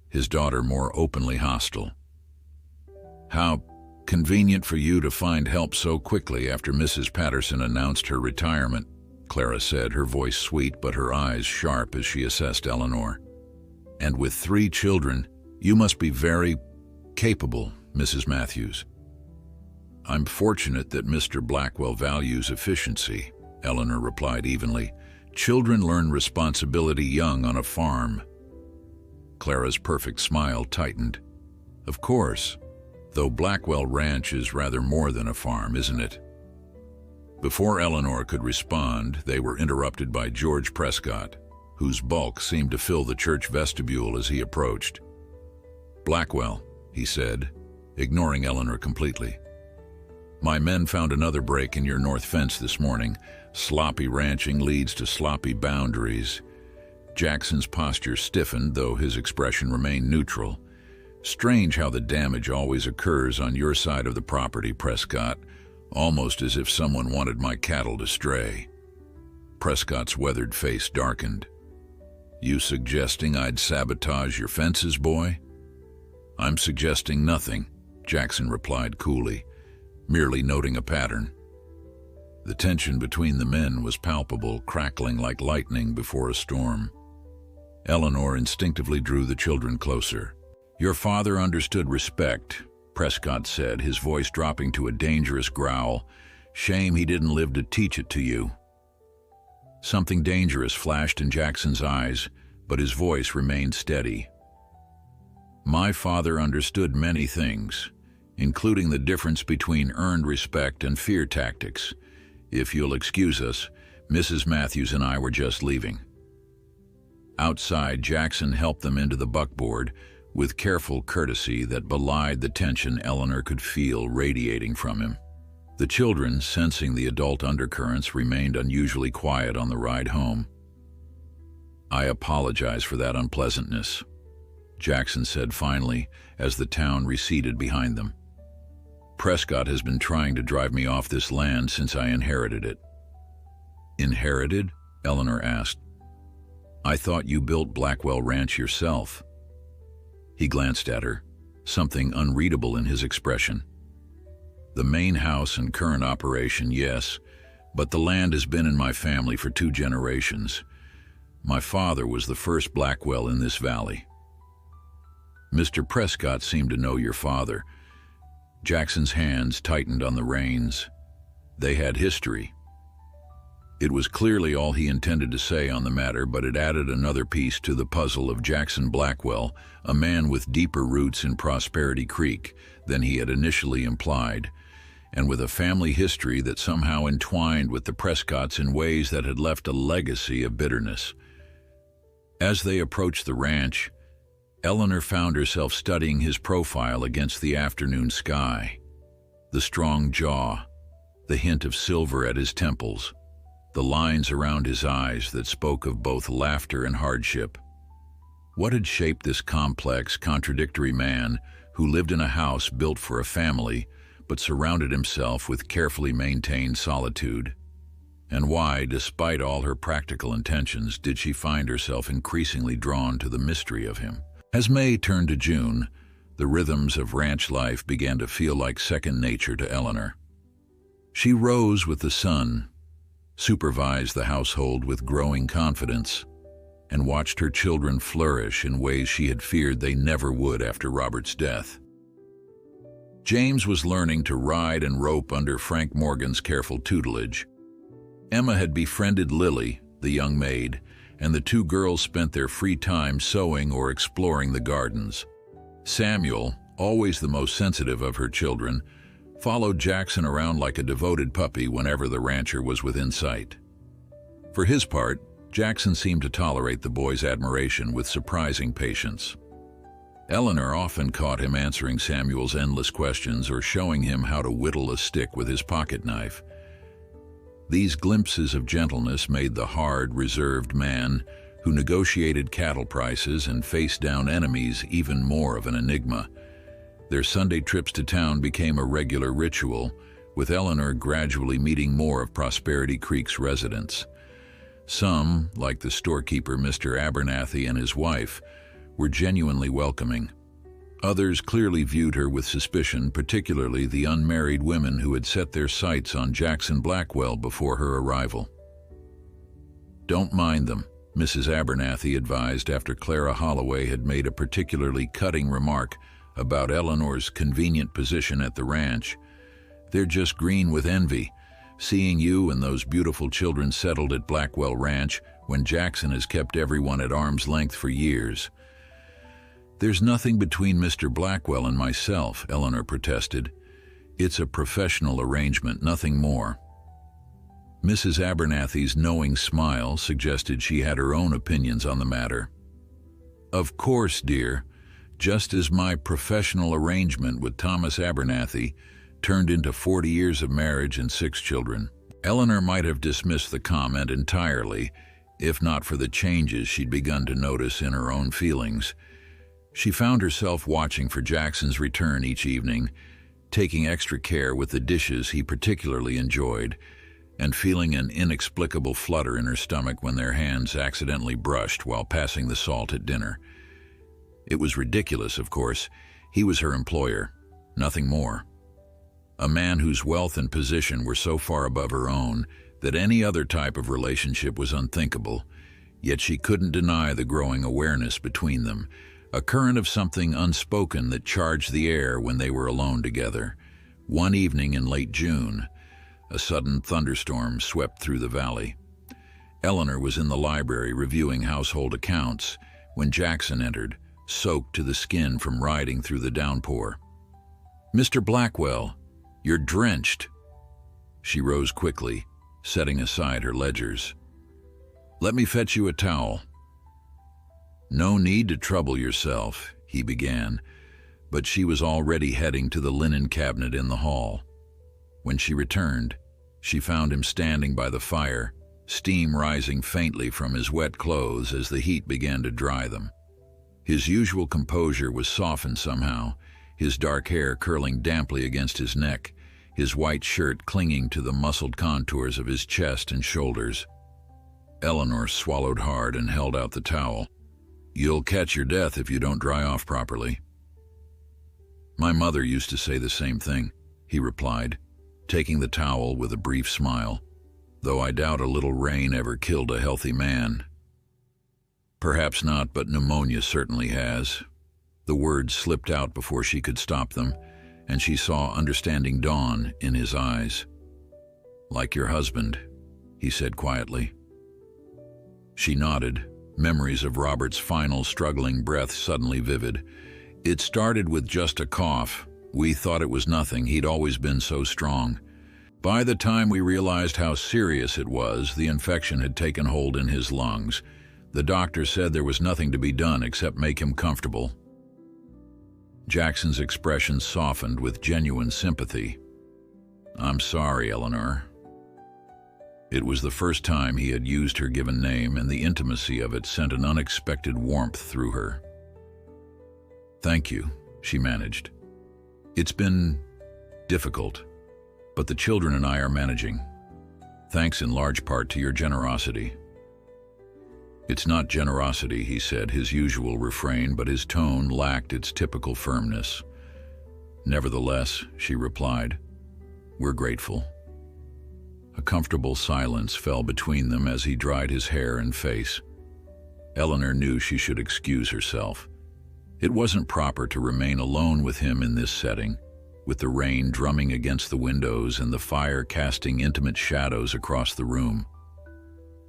his daughter more openly hostile. "How convenient for you to find help so quickly after Mrs. Patterson announced her retirement," Clara said, her voice sweet but her eyes sharp as she assessed Eleanor. "And with 3 children, you must be very capable, Mrs. Matthews." "I'm fortunate that Mr. Blackwell values efficiency," Eleanor replied evenly. "Children learn responsibility young on a farm." Clara's perfect smile tightened. "Of course, though Blackwell Ranch is rather more than a farm, isn't it?" Before Eleanor could respond, they were interrupted by George Prescott, whose bulk seemed to fill the church vestibule as he approached. "Blackwell," he said, ignoring Eleanor completely. "My men found another break in your north fence this morning. Sloppy ranching leads to sloppy boundaries." Jackson's posture stiffened, though his expression remained neutral. "Strange how the damage always occurs on your side of the property, Prescott, almost as if someone wanted my cattle to stray." Prescott's weathered face darkened. "You suggesting I'd sabotage your fences, boy?" "I'm suggesting nothing," Jackson replied coolly, merely noting a pattern. The tension between the men was palpable, crackling like lightning before a storm. Eleanor instinctively drew the children closer. "Your father understood respect," Prescott said, his voice dropping to a dangerous growl. "Shame he didn't live to teach it to you." Something dangerous flashed in Jackson's eyes, but his voice remained steady. "My father understood many things, including the difference between earned respect and fear tactics. If you'll excuse us, Mrs. Matthews and I were just leaving." Outside, Jackson helped them into the buckboard with careful courtesy that belied the tension Eleanor could feel radiating from him. The children, sensing the adult undercurrents, remained unusually quiet on the ride home. "I apologize for that unpleasantness," Jackson said finally as the town receded behind them. "Prescott has been trying to drive me off this land since I inherited it." "Inherited?" Eleanor asked. "I thought you built Blackwell Ranch yourself." He glanced at her, something unreadable in his expression. "The main house and current operation, yes, but the land has been in my family for 2 generations. My father was the first Blackwell in this valley." "Mr. Prescott seemed to know your father." Jackson's hands tightened on the reins. They had history. It was clearly all he intended to say on the matter, but it added another piece to the puzzle of Jackson Blackwell, a man with deeper roots in Prosperity Creek than he had initially implied, and with a family history that somehow entwined with the Prescotts in ways that had left a legacy of bitterness. As they approached the ranch, Eleanor found herself studying his profile against the afternoon sky. The strong jaw, the hint of silver at his temples, the lines around his eyes that spoke of both laughter and hardship. What had shaped this complex, contradictory man who lived in a house built for a family but surrounded himself with carefully maintained solitude? And why, despite all her practical intentions, did she find herself increasingly drawn to the mystery of him? As May turned to June, the rhythms of ranch life began to feel like second nature to Eleanor. She rose with the sun, supervised the household with growing confidence, and watched her children flourish in ways she had feared they never would after Robert's death. James was learning to ride and rope under Frank Morgan's careful tutelage. Emma had befriended Lily, the young maid, and the 2 girls spent their free time sewing or exploring the gardens. Samuel, always the most sensitive of her children, followed Jackson around like a devoted puppy whenever the rancher was within sight. For his part, Jackson seemed to tolerate the boy's admiration with surprising patience. Eleanor often caught him answering Samuel's endless questions or showing him how to whittle a stick with his pocket knife. These glimpses of gentleness made the hard, reserved man who negotiated cattle prices and faced down enemies even more of an enigma. Their Sunday trips to town became a regular ritual, with Eleanor gradually meeting more of Prosperity Creek's residents. Some, like the storekeeper Mr. Abernathy and his wife, were genuinely welcoming. Others clearly viewed her with suspicion, particularly the unmarried women who had set their sights on Jackson Blackwell before her arrival. "Don't mind them," Mrs. Abernathy advised after Clara Holloway had made a particularly cutting remark about Eleanor's convenient position at the ranch. "They're just green with envy, seeing you and those beautiful children settled at Blackwell Ranch when Jackson has kept everyone at arm's length for years." "There's nothing between Mr. Blackwell and myself," Eleanor protested. "It's a professional arrangement, nothing more." Mrs. Abernathy's knowing smile suggested she had her own opinions on the matter. "Of course, dear, just as my professional arrangement with Thomas Abernathy turned into 40 years of marriage and 6 children." Eleanor might have dismissed the comment entirely, if not for the changes she'd begun to notice in her own feelings. She found herself watching for Jackson's return each evening, taking extra care with the dishes he particularly enjoyed, and feeling an inexplicable flutter in her stomach when their hands accidentally brushed while passing the salt at dinner. It was ridiculous, of course. He was her employer, nothing more. A man whose wealth and position were so far above her own that any other type of relationship was unthinkable, yet she couldn't deny the growing awareness between them, a current of something unspoken that charged the air when they were alone together. One evening in late June, a sudden thunderstorm swept through the valley. Eleanor was in the library reviewing household accounts when Jackson entered, soaked to the skin from riding through the downpour. "Mr. Blackwell, you're drenched." She rose quickly, setting aside her ledgers. "Let me fetch you a towel." "No need to trouble yourself," he began, but she was already heading to the linen cabinet in the hall. When she returned, she found him standing by the fire, steam rising faintly from his wet clothes as the heat began to dry them. His usual composure was softened somehow, his dark hair curling damply against his neck, his white shirt clinging to the muscled contours of his chest and shoulders. Eleanor swallowed hard and held out the towel. "You'll catch your death if you don't dry off properly." "My mother used to say the same thing," he replied, taking the towel with a brief smile, "though I doubt a little rain ever killed a healthy man." "Perhaps not, but pneumonia certainly has." The words slipped out before she could stop them, and she saw understanding dawn in his eyes. "Like your husband," he said quietly. She nodded, memories of Robert's final struggling breath suddenly vivid. "It started with just a cough. We thought it was nothing. He'd always been so strong. By the time we realized how serious it was, the infection had taken hold in his lungs. The doctor said there was nothing to be done except make him comfortable." Jackson's expression softened with genuine sympathy. "I'm sorry, Eleanor." It was the first time he had used her given name, and the intimacy of it sent an unexpected warmth through her. "Thank you," she managed. "It's been difficult, but the children and I are managing. Thanks in large part to your generosity." "It's not generosity," he said, his usual refrain, but his tone lacked its typical firmness. "Nevertheless," she replied, "we're grateful." A comfortable silence fell between them as he dried his hair and face. Eleanor knew she should excuse herself. It wasn't proper to remain alone with him in this setting, with the rain drumming against the windows and the fire casting intimate shadows across the room.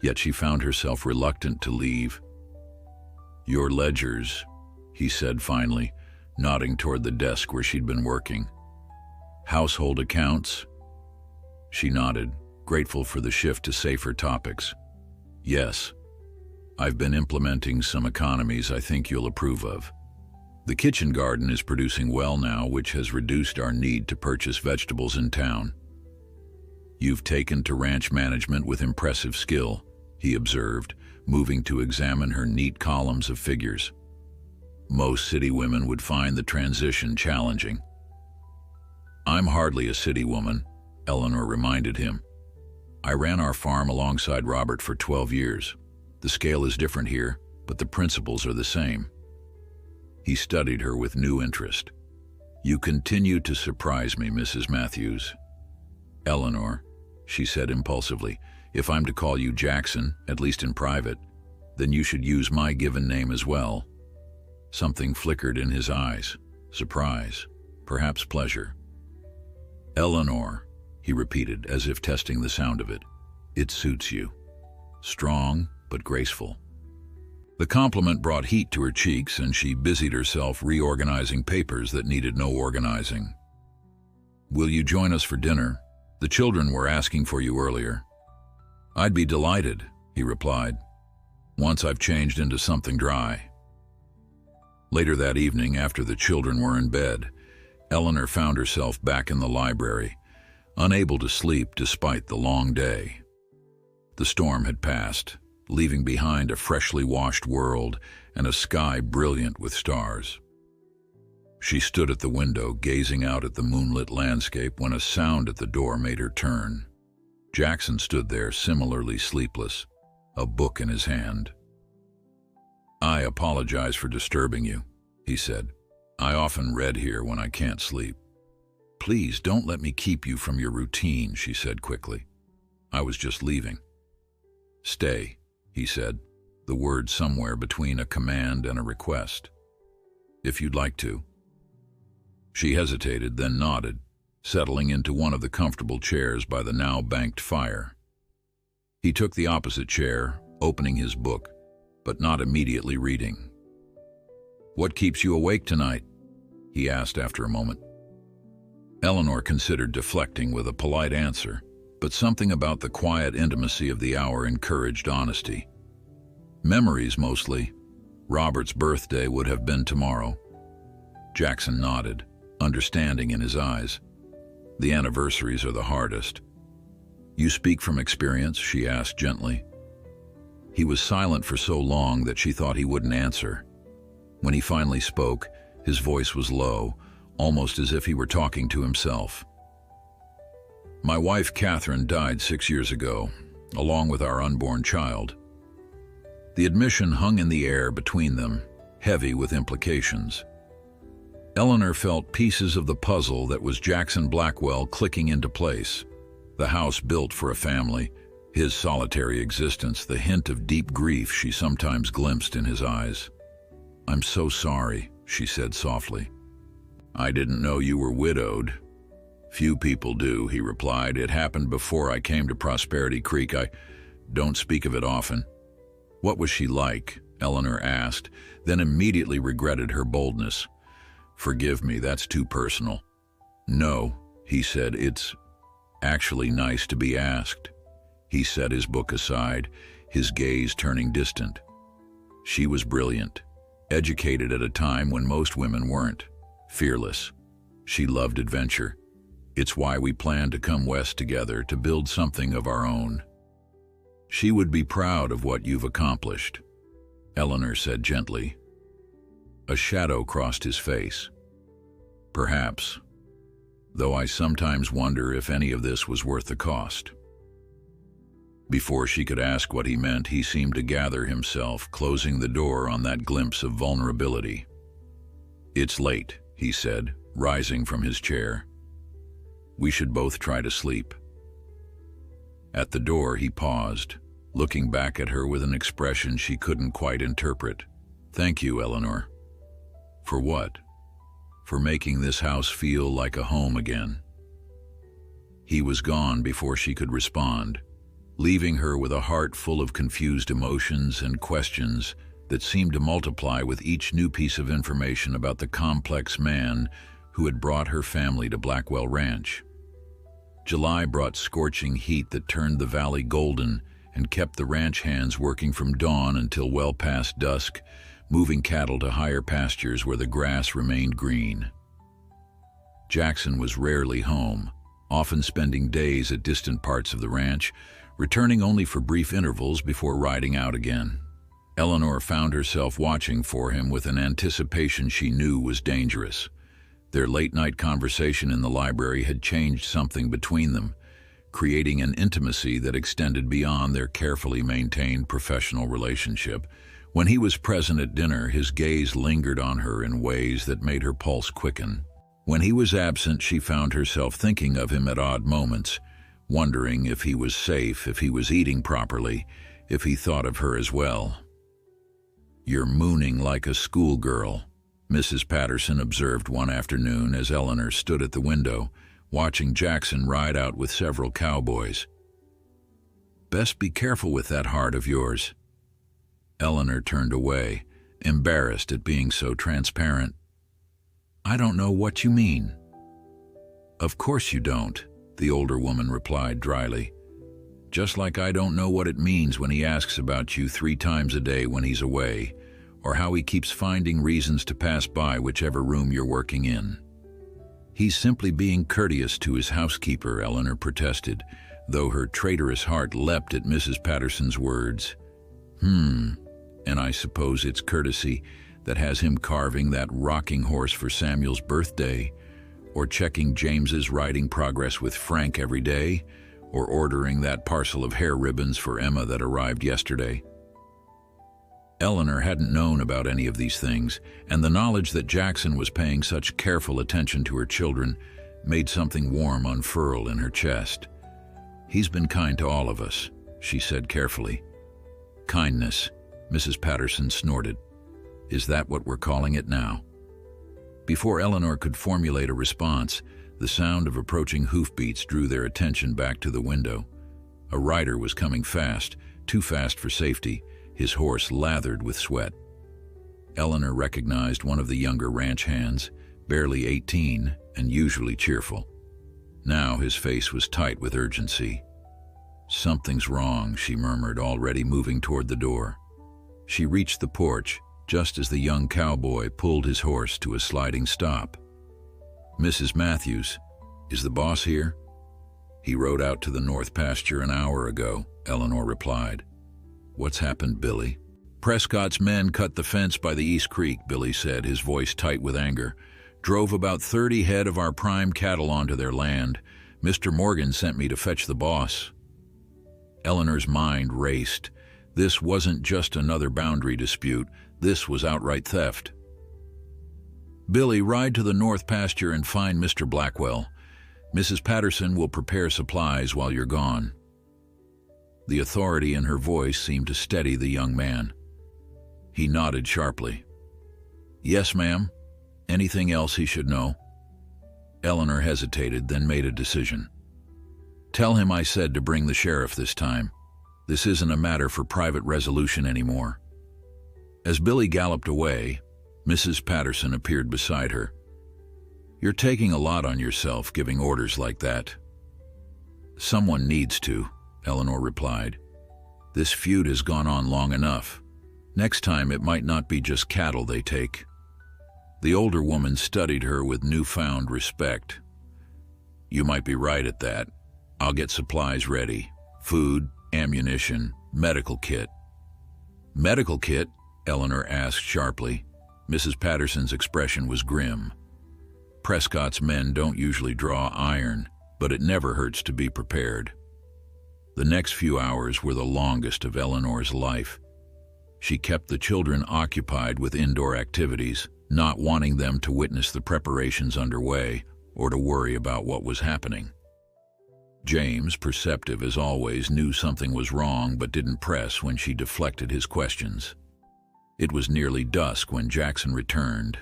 Yet she found herself reluctant to leave. "Your ledgers," he said finally, nodding toward the desk where she'd been working. "Household accounts?" She nodded, grateful for the shift to safer topics. "Yes, I've been implementing some economies I think you'll approve of. The kitchen garden is producing well now, which has reduced our need to purchase vegetables in town. You've taken to ranch management with impressive skill, he observed, moving to examine her neat columns of figures. Most city women would find the transition challenging. I'm hardly a city woman, Eleanor reminded him. I ran our farm alongside Robert for 12 years. The scale is different here, but the principles are the same. He studied her with new interest. You continue to surprise me, Mrs. Matthews. Eleanor, she said impulsively, if I'm to call you Jackson, at least in private, then you should use my given name as well. Something flickered in his eyes. Surprise, perhaps pleasure. Eleanor, he repeated, as if testing the sound of it. It suits you. Strong, but graceful. The compliment brought heat to her cheeks, and she busied herself reorganizing papers that needed no organizing. Will you join us for dinner? The children were asking for you earlier. I'd be delighted, he replied, once I've changed into something dry. Later that evening, after the children were in bed, Eleanor found herself back in the library, unable to sleep despite the long day. The storm had passed, leaving behind a freshly washed world and a sky brilliant with stars. She stood at the window, gazing out at the moonlit landscape, when a sound at the door made her turn. Jackson stood there, similarly sleepless, a book in his hand. I apologize for disturbing you, he said. I often read here when I can't sleep. Please don't let me keep you from your routine, she said quickly. I was just leaving. Stay, he said, the word somewhere between a command and a request. If you'd like to. She hesitated, then nodded, settling into one of the comfortable chairs by the now banked fire. He took the opposite chair, opening his book, but not immediately reading. What keeps you awake tonight? He asked after a moment. Eleanor considered deflecting with a polite answer, but something about the quiet intimacy of the hour encouraged honesty. Memories, mostly. Robert's birthday would have been tomorrow. Jackson nodded, understanding in his eyes. The anniversaries are the hardest. You speak from experience, she asked gently. He was silent for so long that she thought he wouldn't answer. When he finally spoke, his voice was low, almost as if he were talking to himself. My wife, Catherine, died 6 years ago, along with our unborn child. The admission hung in the air between them, heavy with implications. Eleanor felt pieces of the puzzle that was Jackson Blackwell clicking into place. The house built for a family, his solitary existence, the hint of deep grief she sometimes glimpsed in his eyes. I'm so sorry, she said softly. I didn't know you were widowed. Few people do, he replied. It happened before I came to Prosperity Creek. I don't speak of it often. What was she like? Eleanor asked, then immediately regretted her boldness. Forgive me, that's too personal. No, he said, it's actually nice to be asked. He set his book aside, his gaze turning distant. She was brilliant, educated at a time when most women weren't, fearless. She loved adventure. It's why we planned to come west together to build something of our own. She would be proud of what you've accomplished, Eleanor said gently. A shadow crossed his face. Perhaps, though I sometimes wonder if any of this was worth the cost. Before she could ask what he meant, he seemed to gather himself, closing the door on that glimpse of vulnerability. It's late, he said, rising from his chair. We should both try to sleep. At the door, he paused, looking back at her with an expression she couldn't quite interpret. Thank you, Eleanor. For what? For making this house feel like a home again. He was gone before she could respond, leaving her with a heart full of confused emotions and questions that seemed to multiply with each new piece of information about the complex man who had brought her family to Blackwell Ranch. July brought scorching heat that turned the valley golden and kept the ranch hands working from dawn until well past dusk, moving cattle to higher pastures where the grass remained green. Jackson was rarely home, often spending days at distant parts of the ranch, returning only for brief intervals before riding out again. Eleanor found herself watching for him with an anticipation she knew was dangerous. Their late-night conversation in the library had changed something between them, creating an intimacy that extended beyond their carefully maintained professional relationship. When he was present at dinner, his gaze lingered on her in ways that made her pulse quicken. When he was absent, she found herself thinking of him at odd moments, wondering if he was safe, if he was eating properly, if he thought of her as well. "You're mooning like a schoolgirl," Mrs. Patterson observed one afternoon as Eleanor stood at the window, watching Jackson ride out with several cowboys. "Best be careful with that heart of yours." Eleanor turned away, embarrassed at being so transparent. "I don't know what you mean." "Of course you don't," the older woman replied dryly. "Just like I don't know what it means when he asks about you 3 times a day when he's away, or how he keeps finding reasons to pass by whichever room you're working in." "He's simply being courteous to his housekeeper," Eleanor protested, though her traitorous heart leapt at Mrs. Patterson's words. And I suppose it's courtesy that has him carving that rocking horse for Samuel's birthday, or checking James's writing progress with Frank every day, or ordering that parcel of hair ribbons for Emma that arrived yesterday. Eleanor hadn't known about any of these things, and the knowledge that Jackson was paying such careful attention to her children made something warm unfurl in her chest. "He's been kind to all of us," she said carefully. "Kindness," Mrs. Patterson snorted. "Is that what we're calling it now?" Before Eleanor could formulate a response, the sound of approaching hoofbeats drew their attention back to the window. A rider was coming fast, too fast for safety, his horse lathered with sweat. Eleanor recognized one of the younger ranch hands, barely 18 and usually cheerful. Now his face was tight with urgency. "Something's wrong," she murmured, already moving toward the door. She reached the porch just as the young cowboy pulled his horse to a sliding stop. "Mrs. Matthews, is the boss here?" "He rode out to the north pasture an hour ago," Eleanor replied. "What's happened, Billy?" "Prescott's men cut the fence by the East Creek," Billy said, his voice tight with anger. "Drove about 30 head of our prime cattle onto their land. Mr. Morgan sent me to fetch the boss." Eleanor's mind raced. This wasn't just another boundary dispute. This was outright theft. "Billy, ride to the north pasture and find Mr. Blackwell. Mrs. Patterson will prepare supplies while you're gone." The authority in her voice seemed to steady the young man. He nodded sharply. "Yes, ma'am. Anything else he should know?" Eleanor hesitated, then made a decision. "Tell him I said to bring the sheriff this time. This isn't a matter for private resolution anymore." As Billy galloped away, Mrs. Patterson appeared beside her. "You're taking a lot on yourself giving orders like that." "Someone needs to," Eleanor replied. "This feud has gone on long enough. Next time it might not be just cattle they take." The older woman studied her with newfound respect. "You might be right at that. I'll get supplies ready. Food, ammunition, medical kit." "Medical kit?" Eleanor asked sharply. Mrs. Patterson's expression was grim. "Prescott's men don't usually draw iron, but it never hurts to be prepared." The next few hours were the longest of Eleanor's life. She kept the children occupied with indoor activities, not wanting them to witness the preparations underway or to worry about what was happening. James, perceptive as always, knew something was wrong but didn't press when she deflected his questions. It was nearly dusk when Jackson returned,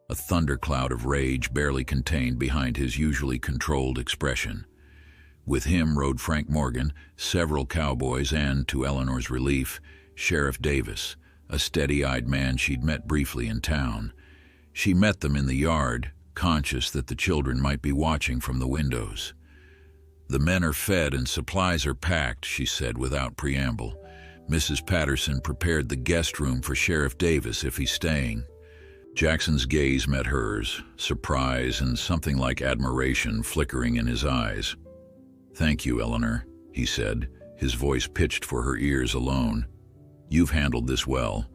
a thundercloud of rage barely contained behind his usually controlled expression. With him rode Frank Morgan, several cowboys, and, to Eleanor's relief, Sheriff Davis, a steady-eyed man she'd met briefly in town. She met them in the yard, conscious that the children might be watching from the windows. "The men are fed and supplies are packed," she said without preamble. "Mrs. Patterson prepared the guest room for Sheriff Davis if he's staying." Jackson's gaze met hers, surprise and something like admiration flickering in his eyes. "Thank you, Eleanor," he said, his voice pitched for her ears alone. "You've handled this well."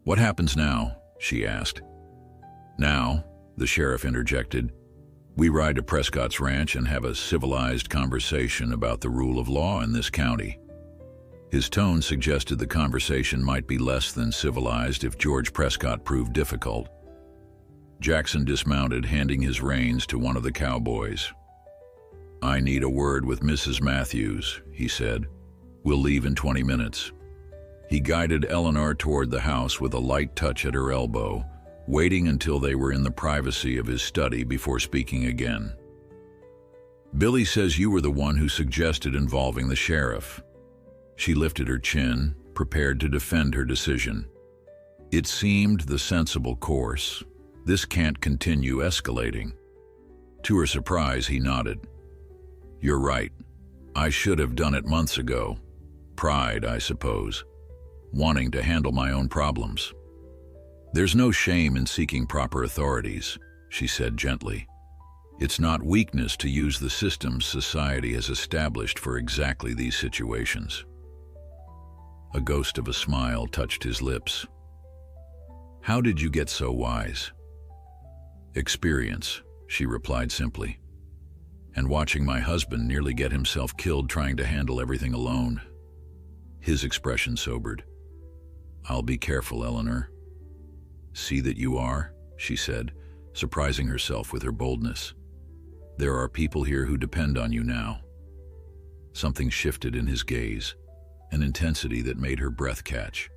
"What happens now?" she asked. "Now," the sheriff interjected, "we ride to Prescott's ranch and have a civilized conversation about the rule of law in this county." His tone suggested the conversation might be less than civilized if George Prescott proved difficult. Jackson dismounted, handing his reins to one of the cowboys. "I need a word with Mrs. Matthews," he said. "We'll leave in 20 minutes." He guided Eleanor toward the house with a light touch at her elbow, waiting until they were in the privacy of his study before speaking again. "Billy says you were the one who suggested involving the sheriff." She lifted her chin, prepared to defend her decision. It seemed the sensible course. This can't continue escalating. To her surprise, he nodded. "You're right. I should have done it months ago. Pride, I suppose. Wanting to handle my own problems." "There's no shame in seeking proper authorities," she said gently. "It's not weakness to use the systems society has established for exactly these situations." A ghost of a smile touched his lips. "How did you get so wise?" "Experience," she replied simply. "And watching my husband nearly get himself killed trying to handle everything alone." His expression sobered. "I'll be careful, Eleanor." "See that you are," she said, surprising herself with her boldness. "There are people here who depend on you now." Something shifted in his gaze, an intensity that made her breath catch.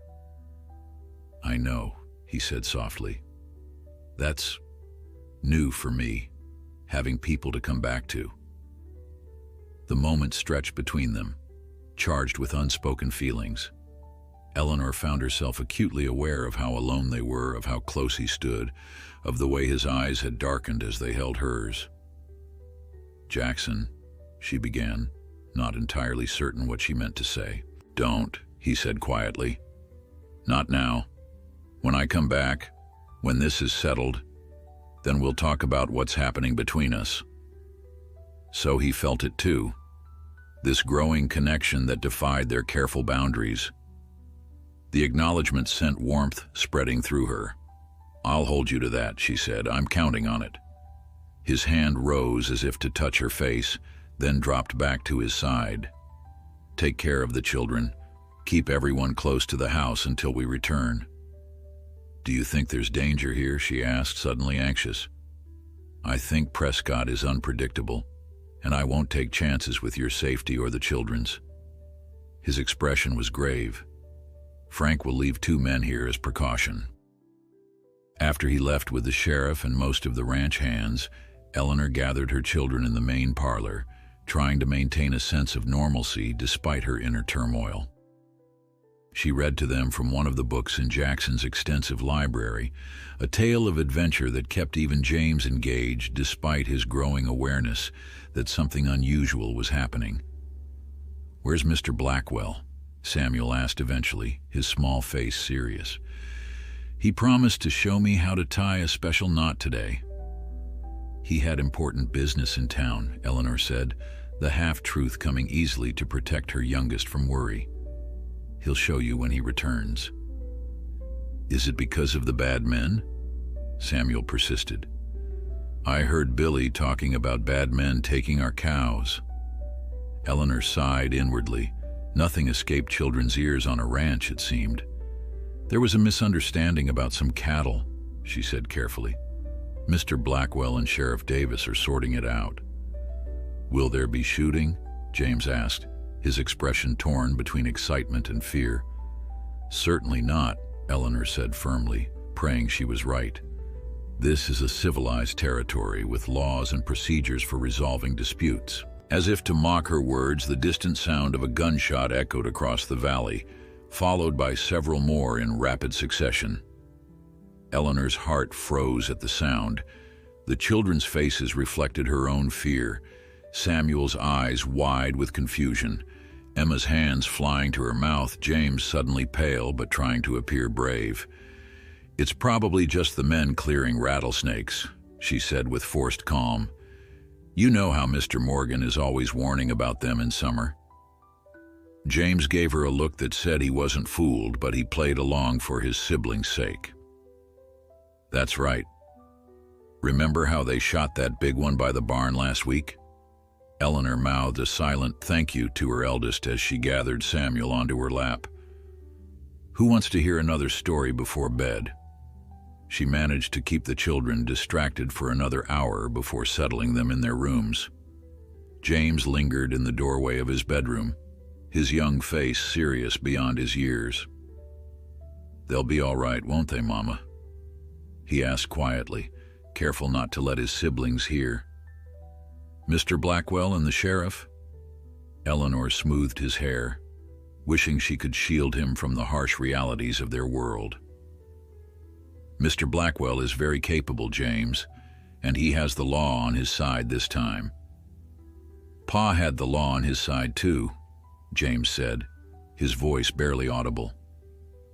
"I know," he said softly. "That's new for me, having people to come back to." The moment stretched between them, charged with unspoken feelings. Eleanor found herself acutely aware of how alone they were, of how close he stood, of the way his eyes had darkened as they held hers. "Jackson," she began, not entirely certain what she meant to say. "Don't," he said quietly. "Not now. When I come back, when this is settled, then we'll talk about what's happening between us." So he felt it too, this growing connection that defied their careful boundaries. The acknowledgement sent warmth spreading through her. "I'll hold you to that," she said. "I'm counting on it." His hand rose as if to touch her face, then dropped back to his side. "Take care of the children. Keep everyone close to the house until we return." "Do you think there's danger here?" she asked, suddenly anxious. "I think Prescott is unpredictable, and I won't take chances with your safety or the children's." His expression was grave. "Frank will leave 2 men here as precaution." After he left with the sheriff and most of the ranch hands, Eleanor gathered her children in the main parlor, trying to maintain a sense of normalcy despite her inner turmoil. She read to them from one of the books in Jackson's extensive library, a tale of adventure that kept even James engaged despite his growing awareness that something unusual was happening. "Where's Mr. Blackwell?" Samuel asked eventually, his small face serious. "He promised to show me how to tie a special knot today." "He had important business in town," Eleanor said, the half-truth coming easily to protect her youngest from worry. "He'll show you when he returns." "Is it because of the bad men?" Samuel persisted. "I heard Billy talking about bad men taking our cows." Eleanor sighed inwardly. Nothing escaped children's ears on a ranch, it seemed. "There was a misunderstanding about some cattle," she said carefully. "Mr. Blackwell and Sheriff Davis are sorting it out." "Will there be shooting?" James asked, his expression torn between excitement and fear. "Certainly not," Eleanor said firmly, praying she was right. "This is a civilized territory with laws and procedures for resolving disputes." As if to mock her words, the distant sound of a gunshot echoed across the valley, followed by several more in rapid succession. Eleanor's heart froze at the sound. The children's faces reflected her own fear. Samuel's eyes wide with confusion, Emma's hands flying to her mouth, James suddenly pale but trying to appear brave. "It's probably just the men clearing rattlesnakes," she said with forced calm. "You know how Mr. Morgan is always warning about them in summer." James gave her a look that said he wasn't fooled, but he played along for his siblings' sake. "That's right. Remember how they shot that big one by the barn last week?" Eleanor mouthed a silent thank you to her eldest as she gathered Samuel onto her lap. "Who wants to hear another story before bed?" She managed to keep the children distracted for another hour before settling them in their rooms. James lingered in the doorway of his bedroom, his young face serious beyond his years. "They'll be all right, won't they, Mama?" he asked quietly, careful not to let his siblings hear. "Mr. Blackwell and the sheriff?" Eleanor smoothed his hair, wishing she could shield him from the harsh realities of their world. "Mr. Blackwell is very capable, James, and he has the law on his side this time." "Pa had the law on his side too," James said, his voice barely audible.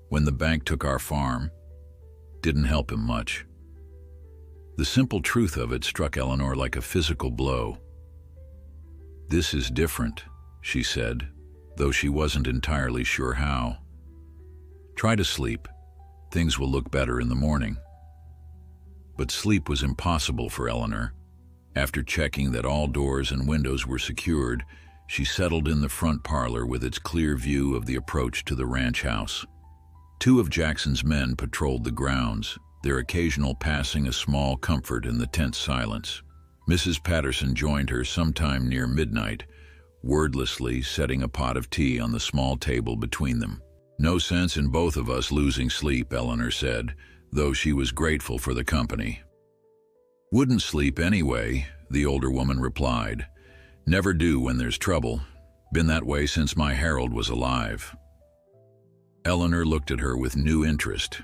"When the bank took our farm, didn't help him much." The simple truth of it struck Eleanor like a physical blow. "This is different," she said, though she wasn't entirely sure how. "Try to sleep. Things will look better in the morning." But sleep was impossible for Eleanor. After checking that all doors and windows were secured, she settled in the front parlor with its clear view of the approach to the ranch house. 2 of Jackson's men patrolled the grounds, their occasional passing a small comfort in the tense silence. Mrs. Patterson joined her sometime near midnight, wordlessly setting a pot of tea on the small table between them. "No sense in both of us losing sleep," Eleanor said, though she was grateful for the company. "Wouldn't sleep anyway," the older woman replied. "Never do when there's trouble. Been that way since my Harold was alive." Eleanor looked at her with new interest.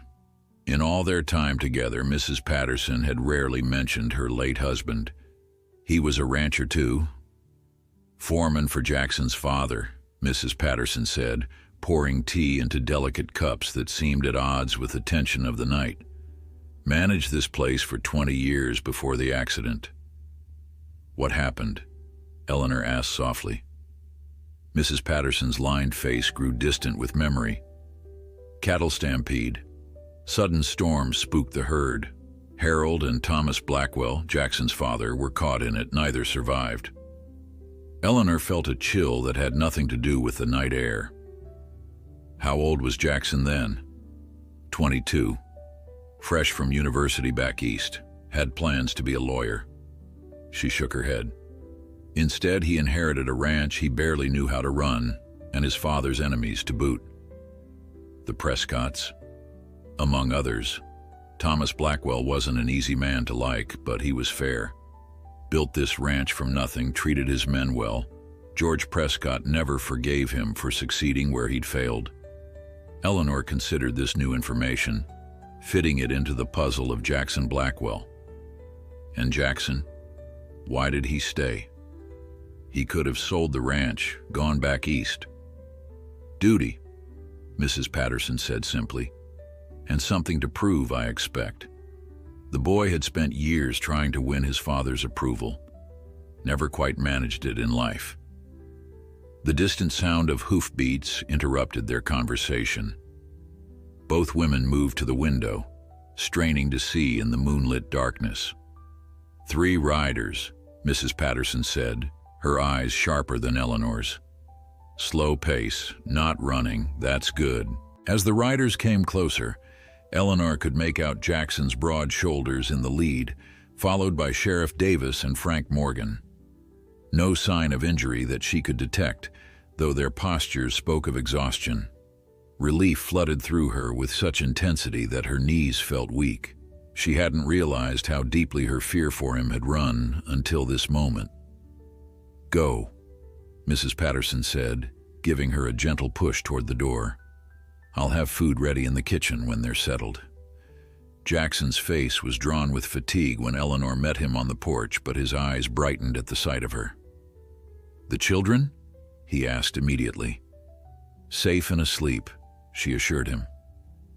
In all their time together, Mrs. Patterson had rarely mentioned her late husband. He was a rancher too. "Foreman for Jackson's father," Mrs. Patterson said, pouring tea into delicate cups that seemed at odds with the tension of the night. "Managed this place for 20 years before the accident." "What happened?" Eleanor asked softly. Mrs. Patterson's lined face grew distant with memory. "Cattle stampede. Sudden storm spooked the herd. Harold and Thomas Blackwell, Jackson's father, were caught in it. Neither survived." Eleanor felt a chill that had nothing to do with the night air. "How old was Jackson then?" 22. Fresh from university back east. Had plans to be a lawyer." She shook her head. "Instead, he inherited a ranch he barely knew how to run, and his father's enemies to boot. The Prescotts, among others. Thomas Blackwell wasn't an easy man to like, but he was fair. Built this ranch from nothing, treated his men well. George Prescott never forgave him for succeeding where he'd failed." Eleanor considered this new information, fitting it into the puzzle of Jackson Blackwell. And Jackson? Why did he stay? He could have sold the ranch, gone back east. "Duty," Mrs. Patterson said simply. "And something to prove, I expect." The boy had spent years trying to win his father's approval. Never quite managed it in life. The distant sound of hoofbeats interrupted their conversation. Both women moved to the window, straining to see in the moonlit darkness. 3 riders, Mrs. Patterson said, her eyes sharper than Eleanor's. "Slow pace, not running, that's good." As the riders came closer, Eleanor could make out Jackson's broad shoulders in the lead, followed by Sheriff Davis and Frank Morgan. No sign of injury that she could detect, though their postures spoke of exhaustion. Relief flooded through her with such intensity that her knees felt weak. She hadn't realized how deeply her fear for him had run until this moment. "Go," Mrs. Patterson said, giving her a gentle push toward the door. "I'll have food ready in the kitchen when they're settled." Jackson's face was drawn with fatigue when Eleanor met him on the porch, but his eyes brightened at the sight of her. "The children?" he asked immediately. "Safe and asleep," she assured him.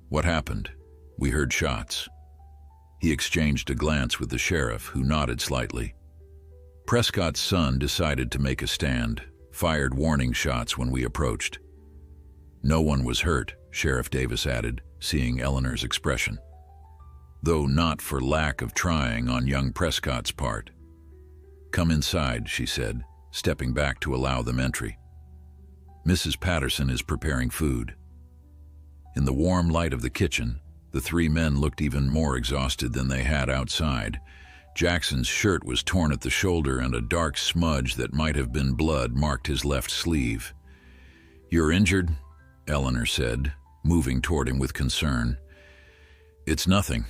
"What happened?" "We heard shots." He exchanged a glance with the sheriff, who nodded slightly. Prescott's son decided to make a stand, fired warning shots when we approached. "No one was hurt," Sheriff Davis added, seeing Eleanor's expression. Though not for lack of trying on young Prescott's part. "Come inside," she said, stepping back to allow them entry. "Mrs. Patterson is preparing food." In the warm light of the kitchen, the three men looked even more exhausted than they had outside. Jackson's shirt was torn at the shoulder, and a dark smudge that might have been blood marked his left sleeve. "You're injured?" Eleanor said, moving toward him with concern. "It's nothing,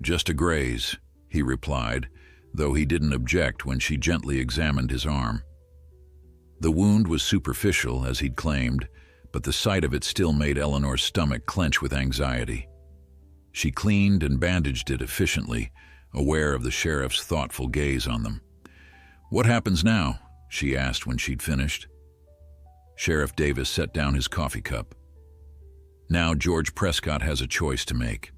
just a graze," he replied, though he didn't object when she gently examined his arm. The wound was superficial, as he'd claimed, but the sight of it still made Eleanor's stomach clench with anxiety. She cleaned and bandaged it efficiently, aware of the sheriff's thoughtful gaze on them. "What happens now?" she asked when she'd finished. Sheriff Davis set down his coffee cup. "Now George Prescott has a choice to make.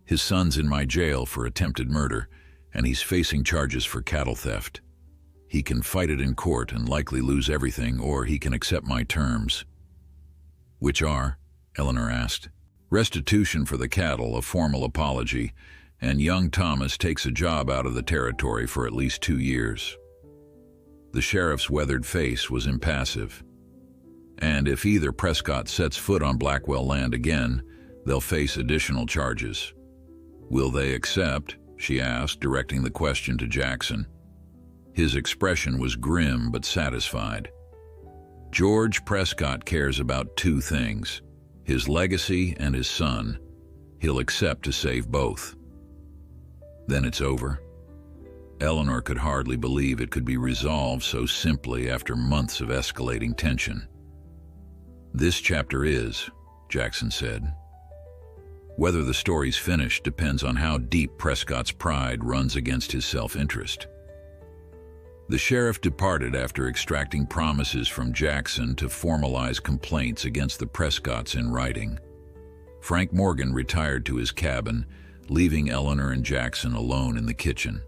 His son's in my jail for attempted murder, and he's facing charges for cattle theft. He can fight it in court and likely lose everything, or he can accept my terms." "Which are?" Eleanor asked. "Restitution for the cattle, a formal apology, and young Thomas takes a job out of the territory for at least 2 years." The sheriff's weathered face was impassive. "And if either Prescott sets foot on Blackwell land again, they'll face additional charges." "Will they accept?" she asked, directing the question to Jackson. His expression was grim but satisfied. "George Prescott cares about 2 things, his legacy and his son. He'll accept to save both." "Then it's over?" Eleanor could hardly believe it could be resolved so simply after months of escalating tension. "This chapter is," Jackson said. "Whether the story's finished depends on how deep Prescott's pride runs against his self-interest." The sheriff departed after extracting promises from Jackson to formalize complaints against the Prescotts in writing. Frank Morgan retired to his cabin, leaving Eleanor and Jackson alone in the kitchen.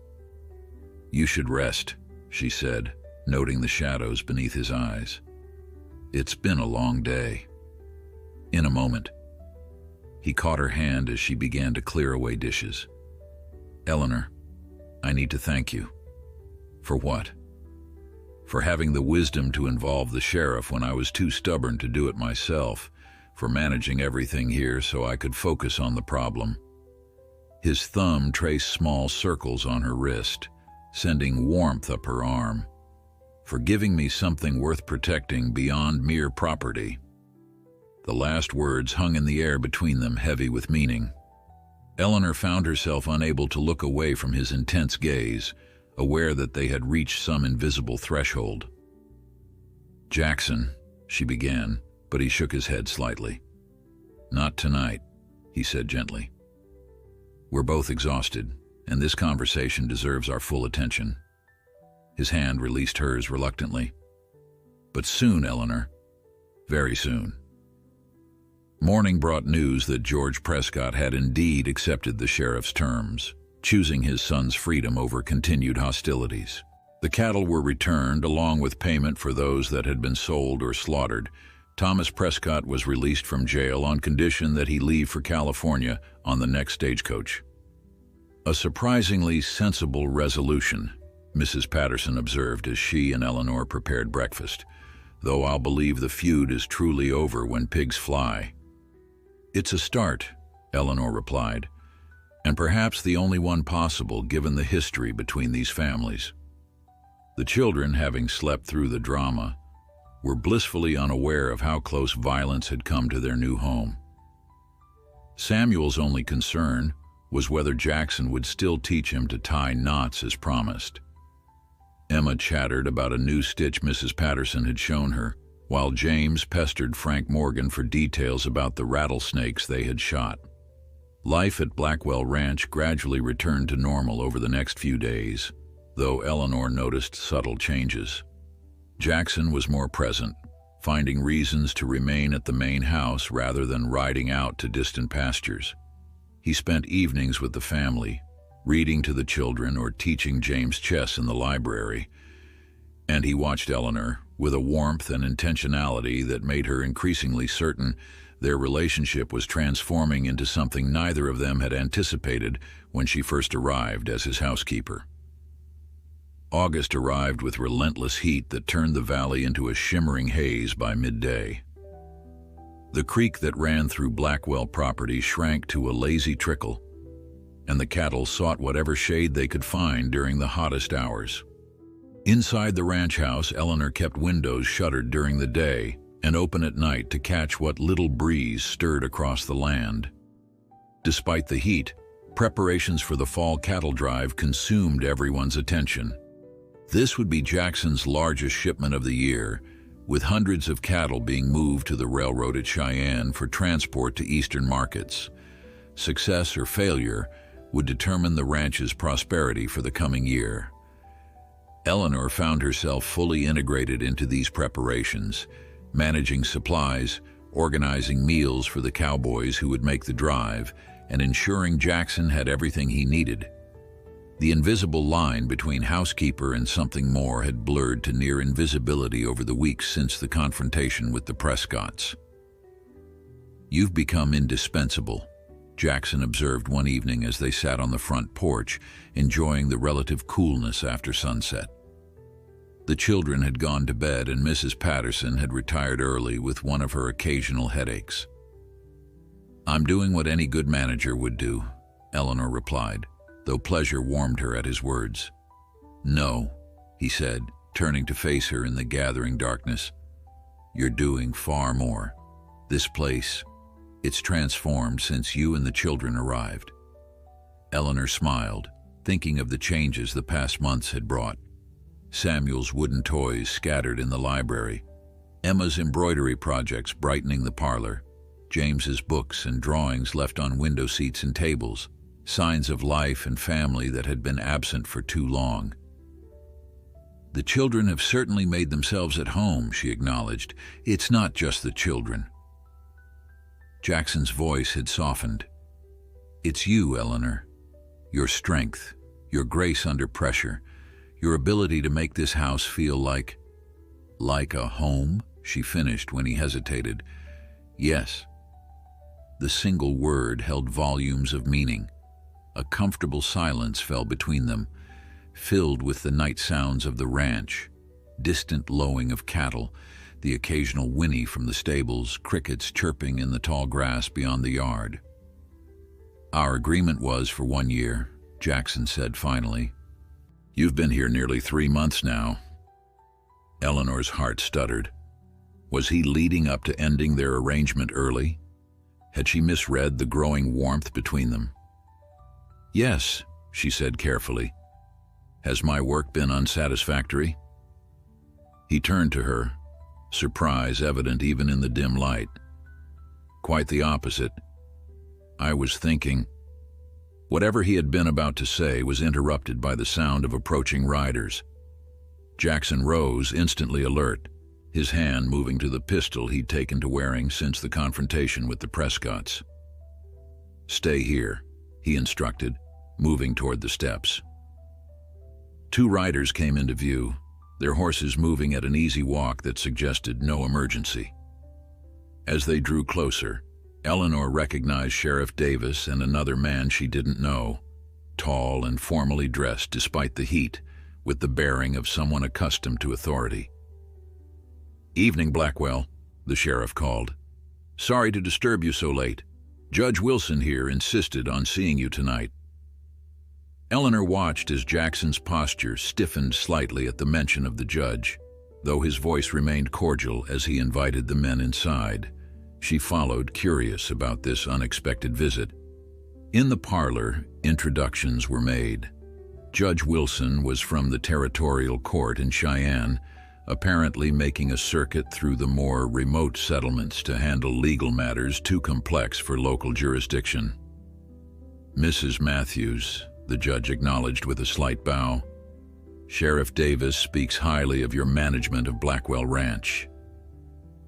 "You should rest," she said, noting the shadows beneath his eyes. "It's been a long day." "In a moment." He caught her hand as she began to clear away dishes. "Eleanor, I need to thank you." "For what?" "For having the wisdom to involve the sheriff when I was too stubborn to do it myself, for managing everything here so I could focus on the problem." His thumb traced small circles on her wrist, sending warmth up her arm. "For giving me something worth protecting beyond mere property." The last words hung in the air between them, heavy with meaning. Eleanor found herself unable to look away from his intense gaze, aware that they had reached some invisible threshold. "Jackson," she began, but he shook his head slightly. "Not tonight," he said gently. "We're both exhausted, and this conversation deserves our full attention." His hand released hers reluctantly. "But soon, Eleanor. Very soon." Morning brought news that George Prescott had indeed accepted the sheriff's terms, choosing his son's freedom over continued hostilities. The cattle were returned, along with payment for those that had been sold or slaughtered. Thomas Prescott was released from jail on condition that he leave for California on the next stagecoach. "A surprisingly sensible resolution," Mrs. Patterson observed as she and Eleanor prepared breakfast, "though I'll believe the feud is truly over when pigs fly." "It's a start," Eleanor replied, "and perhaps the only one possible given the history between these families." The children, having slept through the drama, were blissfully unaware of how close violence had come to their new home. Samuel's only concern was whether Jackson would still teach him to tie knots as promised. Emma chattered about a new stitch Mrs. Patterson had shown her, while James pestered Frank Morgan for details about the rattlesnakes they had shot. Life at Blackwell Ranch gradually returned to normal over the next few days, though Eleanor noticed subtle changes. Jackson was more present, finding reasons to remain at the main house rather than riding out to distant pastures. He spent evenings with the family, reading to the children or teaching James chess in the library, and he watched Eleanor with a warmth and intentionality that made her increasingly certain their relationship was transforming into something neither of them had anticipated when she first arrived as his housekeeper. August arrived with relentless heat that turned the valley into a shimmering haze by midday. The creek that ran through Blackwell property shrank to a lazy trickle, and the cattle sought whatever shade they could find during the hottest hours. Inside the ranch house, Eleanor kept windows shuttered during the day and open at night to catch what little breeze stirred across the land. Despite the heat, preparations for the fall cattle drive consumed everyone's attention. This would be Jackson's largest shipment of the year, with hundreds of cattle being moved to the railroad at Cheyenne for transport to eastern markets. Success or failure would determine the ranch's prosperity for the coming year. Eleanor found herself fully integrated into these preparations, managing supplies, organizing meals for the cowboys who would make the drive, and ensuring Jackson had everything he needed. The invisible line between housekeeper and something more had blurred to near invisibility over the weeks since the confrontation with the Prescotts. "You've become indispensable," Jackson observed one evening as they sat on the front porch, enjoying the relative coolness after sunset. The children had gone to bed and Mrs. Patterson had retired early with one of her occasional headaches. "I'm doing what any good manager would do," Eleanor replied, though pleasure warmed her at his words. "No," he said, turning to face her in the gathering darkness. "You're doing far more. This place, it's transformed since you and the children arrived." Eleanor smiled, thinking of the changes the past months had brought. Samuel's wooden toys scattered in the library, Emma's embroidery projects brightening the parlor, James's books and drawings left on window seats and tables, signs of life and family that had been absent for too long. "The children have certainly made themselves at home," she acknowledged. "It's not just the children." Jackson's voice had softened. "It's you, Eleanor. Your strength, your grace under pressure, your ability to make this house feel like a home," she finished when he hesitated. "Yes." The single word held volumes of meaning. A comfortable silence fell between them, filled with the night sounds of the ranch, distant lowing of cattle, the occasional whinny from the stables, crickets chirping in the tall grass beyond the yard. "Our agreement was for 1 year," Jackson said finally. "You've been here nearly 3 months now." Eleanor's heart stuttered. Was he leading up to ending their arrangement early? Had she misread the growing warmth between them? "Yes," she said carefully. "Has my work been unsatisfactory?" He turned to her, surprise evident even in the dim light. "Quite the opposite. I was thinking—" Whatever he had been about to say was interrupted by the sound of approaching riders. Jackson rose, instantly alert, his hand moving to the pistol he'd taken to wearing since the confrontation with the Prescotts. "Stay here," he instructed, moving toward the steps. 2 riders came into view, their horses moving at an easy walk that suggested no emergency. As they drew closer, Eleanor recognized Sheriff Davis and another man she didn't know, tall and formally dressed despite the heat, with the bearing of someone accustomed to authority. "Evening, Blackwell," the sheriff called. "Sorry to disturb you so late. Judge Wilson here insisted on seeing you tonight." Eleanor watched as Jackson's posture stiffened slightly at the mention of the judge, though his voice remained cordial as he invited the men inside. She followed, curious about this unexpected visit. In the parlor, introductions were made. Judge Wilson was from the territorial court in Cheyenne, apparently making a circuit through the more remote settlements to handle legal matters too complex for local jurisdiction. "Mrs. Matthews," the judge acknowledged with a slight bow. Sheriff Davis speaks highly of your management of Blackwell Ranch.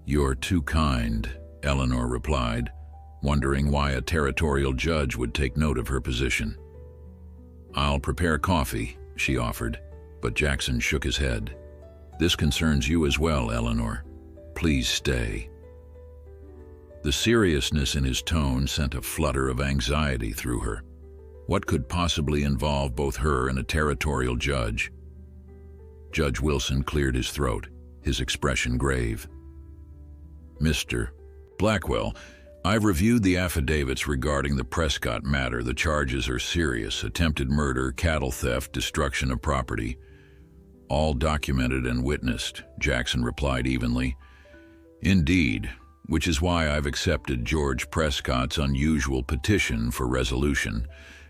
You're too kind, Eleanor replied, wondering why a territorial judge would take note of her position. I'll prepare coffee, she offered, but Jackson shook his head. This concerns you as well, Eleanor. Please stay. The seriousness in his tone sent a flutter of anxiety through her. What could possibly involve both her and a territorial judge? Judge Wilson cleared his throat, his expression grave. Mr. Blackwell, I've reviewed the affidavits regarding the Prescott matter. The charges are serious: attempted murder, cattle theft, destruction of property. All documented and witnessed, Jackson replied evenly. Indeed, which is why I've accepted George Prescott's unusual petition for resolution.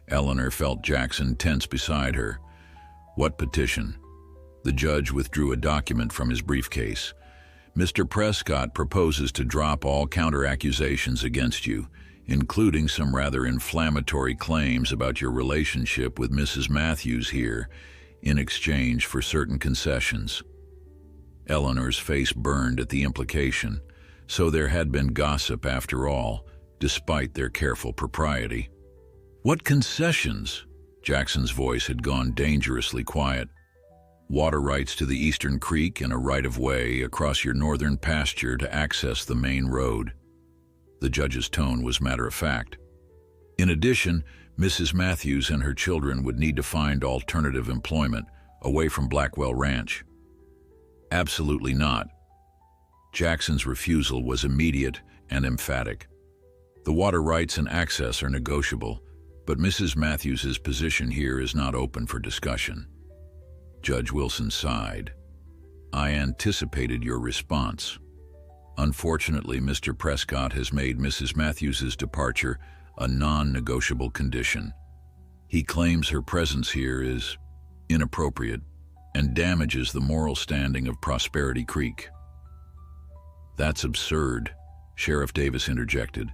Eleanor felt Jackson tense beside her. What petition? The judge withdrew a document from his briefcase. Mr. Prescott proposes to drop all counter-accusations against you, including some rather inflammatory claims about your relationship with Mrs. Matthews here, in exchange for certain concessions. Eleanor's face burned at the implication. So there had been gossip after all, despite their careful propriety. What concessions? Jackson's voice had gone dangerously quiet. Water rights to the eastern creek and a right-of-way across your northern pasture to access the main road. The judge's tone was matter-of-fact. In addition, Mrs. Matthews and her children would need to find alternative employment away from Blackwell Ranch. Absolutely not. Jackson's refusal was immediate and emphatic. The water rights and access are negotiable, but Mrs. Matthews's position here is not open for discussion. Judge Wilson sighed. I anticipated your response. Unfortunately, Mr. Prescott has made Mrs. Matthews's departure a non-negotiable condition. He claims her presence here is inappropriate and damages the moral standing of Prosperity Creek. That's absurd, Sheriff Davis interjected.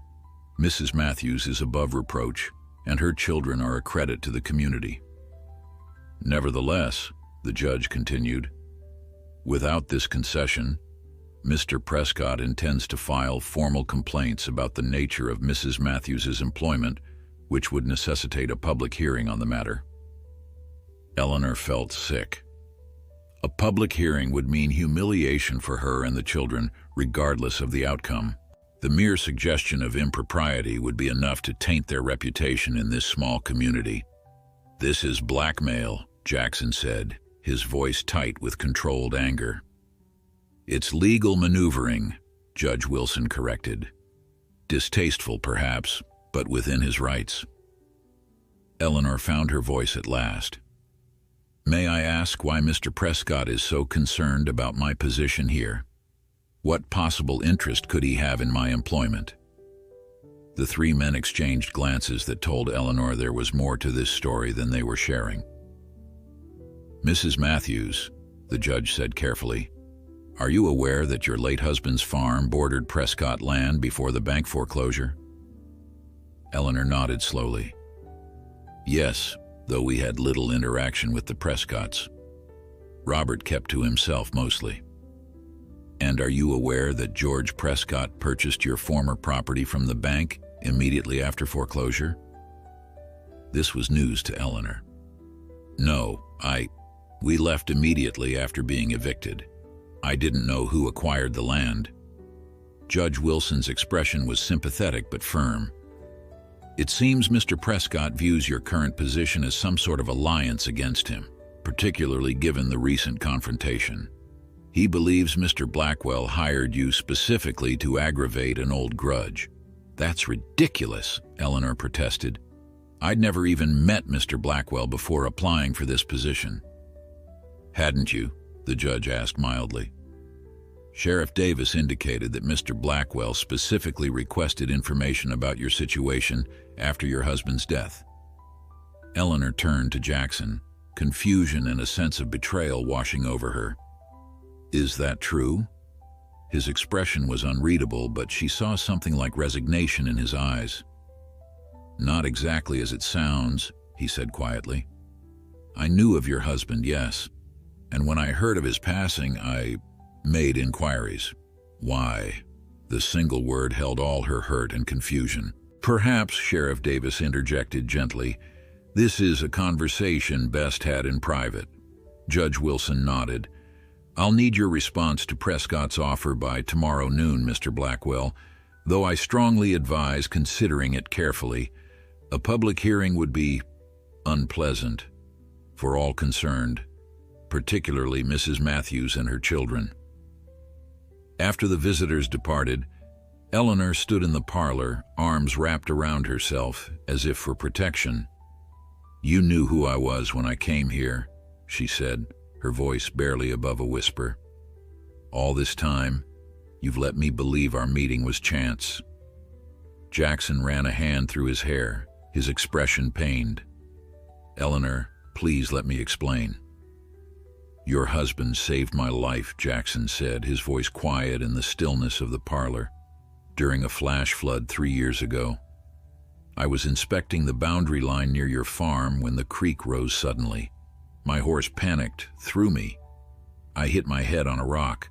Mrs. Matthews is above reproach, and her children are a credit to the community. Nevertheless, the judge continued, without this concession, Mr. Prescott intends to file formal complaints about the nature of Mrs. Matthews's employment, which would necessitate a public hearing on the matter. Eleanor felt sick. A public hearing would mean humiliation for her and the children, regardless of the outcome. The mere suggestion of impropriety would be enough to taint their reputation in this small community. This is blackmail, Jackson said, his voice tight with controlled anger. It's legal maneuvering, Judge Wilson corrected. Distasteful, perhaps, but within his rights. Eleanor found her voice at last. May I ask why Mr. Prescott is so concerned about my position here? What possible interest could he have in my employment? The three men exchanged glances that told Eleanor there was more to this story than they were sharing. Mrs. Matthews, the judge said carefully, are you aware that your late husband's farm bordered Prescott land before the bank foreclosure? Eleanor nodded slowly. Yes, though we had little interaction with the Prescotts. Robert kept to himself mostly. And are you aware that George Prescott purchased your former property from the bank immediately after foreclosure? This was news to Eleanor. No, we left immediately after being evicted. I didn't know who acquired the land. Judge Wilson's expression was sympathetic but firm. It seems Mr. Prescott views your current position as some sort of alliance against him, particularly given the recent confrontation. He believes Mr. Blackwell hired you specifically to aggravate an old grudge. That's ridiculous, Eleanor protested. I'd never even met Mr. Blackwell before applying for this position. Hadn't you? The judge asked mildly. Sheriff Davis indicated that Mr. Blackwell specifically requested information about your situation after your husband's death. Eleanor turned to Jackson, confusion and a sense of betrayal washing over her. Is that true? His expression was unreadable, but she saw something like resignation in his eyes. Not exactly as it sounds, he said quietly. I knew of your husband, yes, And when I heard of his passing, I made inquiries. Why? The single word held all her hurt and confusion. Perhaps, Sheriff Davis interjected gently, this is a conversation best had in private. Judge Wilson nodded. I'll need your response to Prescott's offer by tomorrow noon, Mr. Blackwell, though I strongly advise considering it carefully. A public hearing would be unpleasant for all concerned, particularly Mrs. Matthews and her children. After the visitors departed, Eleanor stood in the parlor, arms wrapped around herself, as if for protection. You knew who I was when I came here, she said, her voice barely above a whisper. All this time, you've let me believe our meeting was chance. Jackson ran a hand through his hair, his expression pained. Eleanor, please let me explain. Your husband saved my life, Jackson said, his voice quiet in the stillness of the parlor. During a flash flood 3 years ago, I was inspecting the boundary line near your farm when the creek rose suddenly. My horse panicked, threw me. I hit my head on a rock.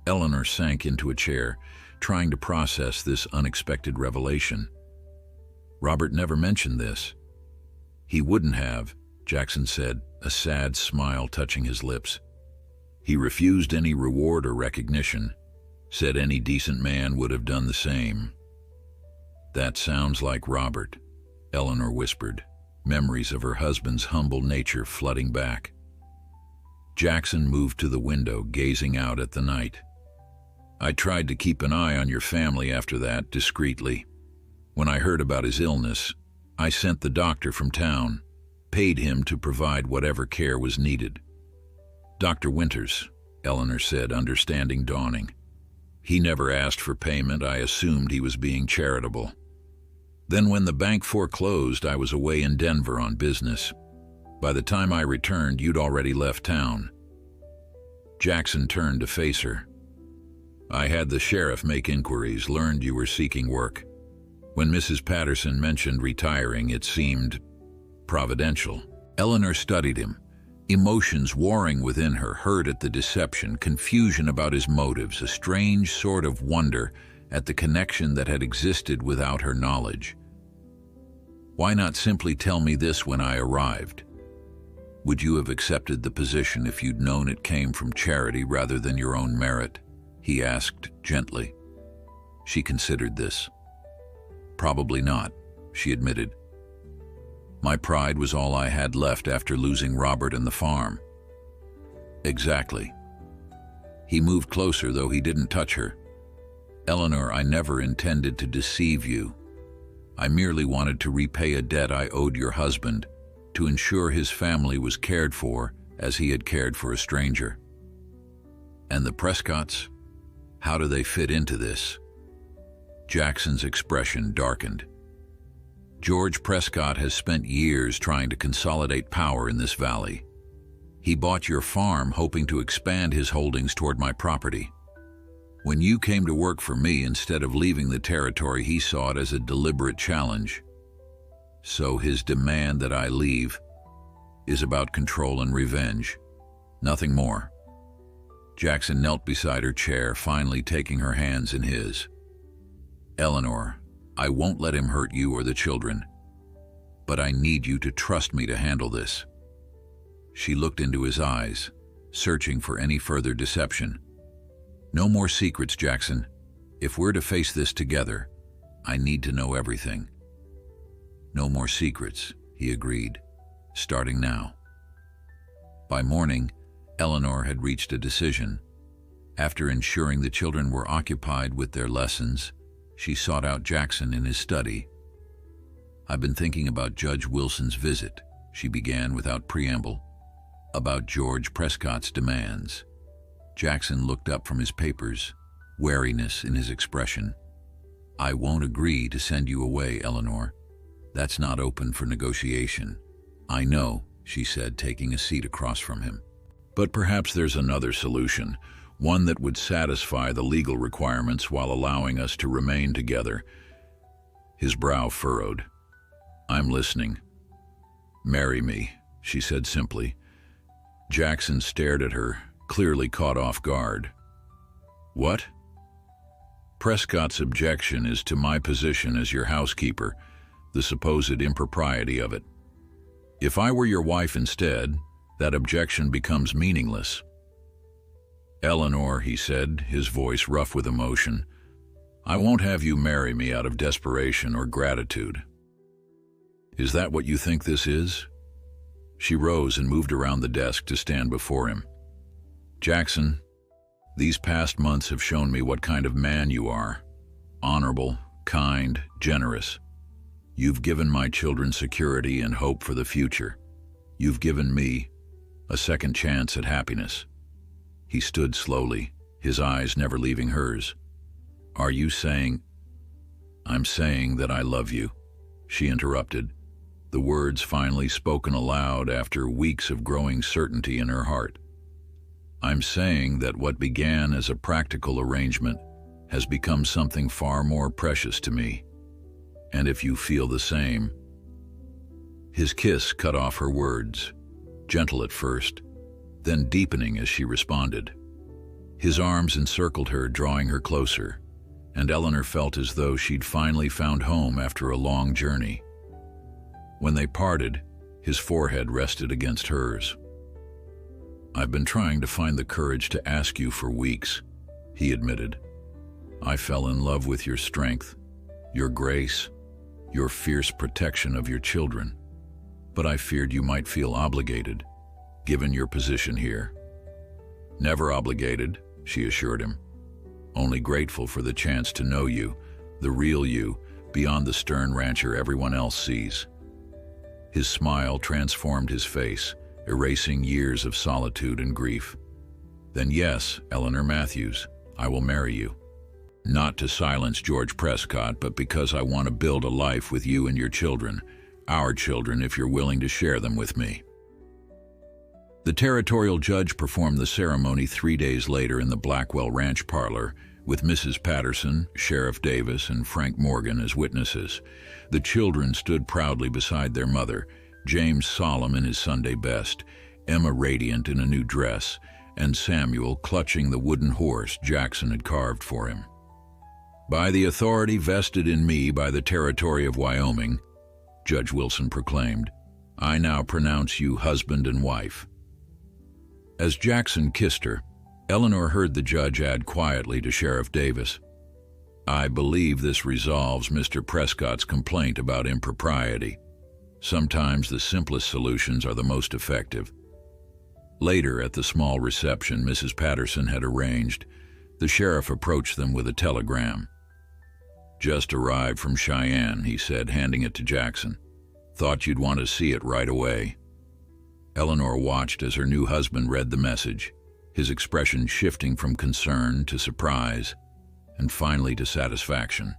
Eleanor sank into a chair, trying to process this unexpected revelation. Robert never mentioned this. He wouldn't have, Jackson said, a sad smile touching his lips. He refused any reward or recognition, said any decent man would have done the same. That sounds like Robert, Eleanor whispered, memories of her husband's humble nature flooding back. Jackson moved to the window, gazing out at the night. I tried to keep an eye on your family after that, discreetly. When I heard about his illness, I sent the doctor from town, paid him to provide whatever care was needed. Dr. Winters, Eleanor said, understanding dawning. He never asked for payment. I assumed he was being charitable. Then when the bank foreclosed, I was away in Denver on business. By the time I returned, you'd already left town. Jackson turned to face her. I had the sheriff make inquiries, learned you were seeking work. When Mrs. Patterson mentioned retiring, it seemed providential. Eleanor studied him, emotions warring within her, hurt at the deception, confusion about his motives, a strange sort of wonder at the connection that had existed without her knowledge. Why not simply tell me this when I arrived? Would you have accepted the position if you'd known it came from charity rather than your own merit? He asked gently. She considered this. Probably not, she admitted. My pride was all I had left after losing Robert and the farm. Exactly. He moved closer, though he didn't touch her. Eleanor, I never intended to deceive you. I merely wanted to repay a debt I owed your husband, to ensure his family was cared for as he had cared for a stranger. And the Prescotts? How do they fit into this? Jackson's expression darkened. George Prescott has spent years trying to consolidate power in this valley. He bought your farm hoping to expand his holdings toward my property. When you came to work for me instead of leaving the territory, he saw it as a deliberate challenge. So his demand that I leave is about control and revenge, nothing more. Jackson knelt beside her chair, finally taking her hands in his. Eleanor, I won't let him hurt you or the children, but I need you to trust me to handle this. She looked into his eyes, searching for any further deception. No more secrets, Jackson. If we're to face this together, I need to know everything. No more secrets, he agreed, starting now. By morning, Eleanor had reached a decision. After ensuring the children were occupied with their lessons, she sought out Jackson in his study. I've been thinking about Judge Wilson's visit, she began without preamble, about George Prescott's demands. Jackson looked up from his papers, wariness in his expression. I won't agree to send you away, Eleanor. That's not open for negotiation. I know, she said, taking a seat across from him. But perhaps there's another solution, one that would satisfy the legal requirements while allowing us to remain together. His brow furrowed. I'm listening. Marry me, she said simply. Jackson stared at her, clearly caught off guard. What? Prescott's objection is to my position as your housekeeper, the supposed impropriety of it. If I were your wife instead, that objection becomes meaningless. Eleanor, he said, his voice rough with emotion, I won't have you marry me out of desperation or gratitude. Is that what you think this is? She rose and moved around the desk to stand before him. Jackson, these past months have shown me what kind of man you are. Honorable, kind, generous. You've given my children security and hope for the future. You've given me a second chance at happiness. He stood slowly, his eyes never leaving hers. Are you saying? I'm saying that I love you, she interrupted, the words finally spoken aloud after weeks of growing certainty in her heart. I'm saying that what began as a practical arrangement has become something far more precious to me. And if you feel the same. His kiss cut off her words, gentle at first, then deepening as she responded. His arms encircled her, drawing her closer, and Eleanor felt as though she'd finally found home after a long journey. When they parted, his forehead rested against hers. I've been trying to find the courage to ask you for weeks, he admitted. I fell in love with your strength, your grace, your fierce protection of your children, but I feared you might feel obligated, given your position here. Never obligated, she assured him. Only grateful for the chance to know you, the real you, beyond the stern rancher everyone else sees. His smile transformed his face, erasing years of solitude and grief. Then yes, Eleanor Matthews, I will marry you. Not to silence George Prescott, but because I want to build a life with you and your children, our children if you're willing to share them with me. The territorial judge performed the ceremony 3 days later in the Blackwell Ranch parlor, with Mrs. Patterson, Sheriff Davis, and Frank Morgan as witnesses. The children stood proudly beside their mother, James solemn in his Sunday best, Emma radiant in a new dress, and Samuel clutching the wooden horse Jackson had carved for him. By the authority vested in me by the territory of Wyoming, Judge Wilson proclaimed, I now pronounce you husband and wife. As Jackson kissed her, Eleanor heard the judge add quietly to Sheriff Davis, I believe this resolves Mr. Prescott's complaint about impropriety. Sometimes the simplest solutions are the most effective. Later, at the small reception Mrs. Patterson had arranged, the sheriff approached them with a telegram. Just arrived from Cheyenne, he said, handing it to Jackson. Thought you'd want to see it right away. Eleanor watched as her new husband read the message, his expression shifting from concern to surprise, and finally to satisfaction.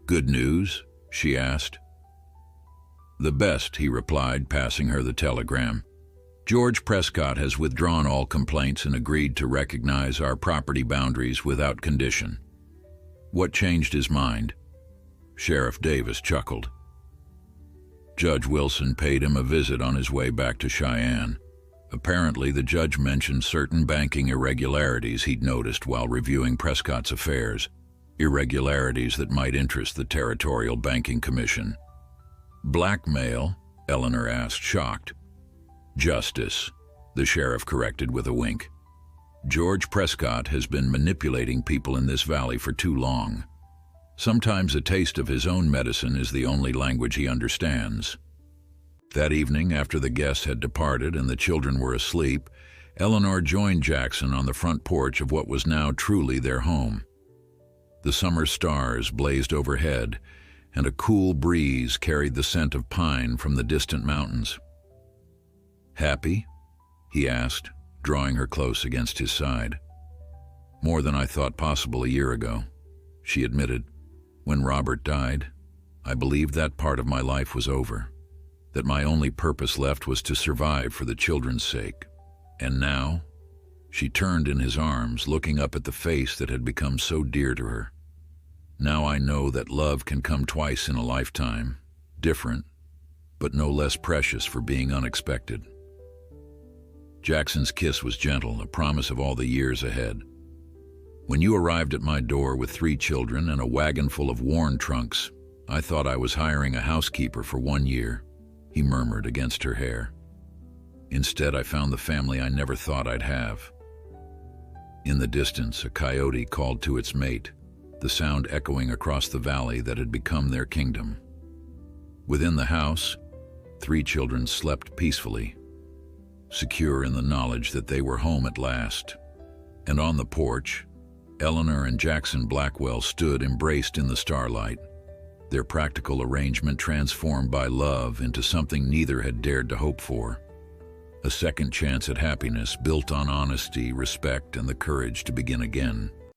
Good news? She asked. The best, he replied, passing her the telegram. George Prescott has withdrawn all complaints and agreed to recognize our property boundaries without condition. What changed his mind? Sheriff Davis chuckled. Judge Wilson paid him a visit on his way back to Cheyenne. Apparently, the judge mentioned certain banking irregularities he'd noticed while reviewing Prescott's affairs, irregularities that might interest the Territorial Banking Commission. Blackmail? Eleanor asked, shocked. Justice, the sheriff corrected with a wink. George Prescott has been manipulating people in this valley for too long. Sometimes a taste of his own medicine is the only language he understands. That evening, after the guests had departed and the children were asleep, Eleanor joined Jackson on the front porch of what was now truly their home. The summer stars blazed overhead, and a cool breeze carried the scent of pine from the distant mountains. Happy? He asked, drawing her close against his side. More than I thought possible a year ago, she admitted. When Robert died, I believed that part of my life was over, that my only purpose left was to survive for the children's sake. And now, she turned in his arms, looking up at the face that had become so dear to her. Now I know that love can come twice in a lifetime, different, but no less precious for being unexpected. Jackson's kiss was gentle, a promise of all the years ahead. When you arrived at my door with 3 children and a wagon full of worn trunks, I thought I was hiring a housekeeper for 1 year, he murmured against her hair. Instead, I found the family I never thought I'd have. In the distance, a coyote called to its mate, the sound echoing across the valley that had become their kingdom. Within the house, 3 children slept peacefully, secure in the knowledge that they were home at last. And on the porch, Eleanor and Jackson Blackwell stood embraced in the starlight, their practical arrangement transformed by love into something neither had dared to hope for. A second chance at happiness built on honesty, respect, and the courage to begin again.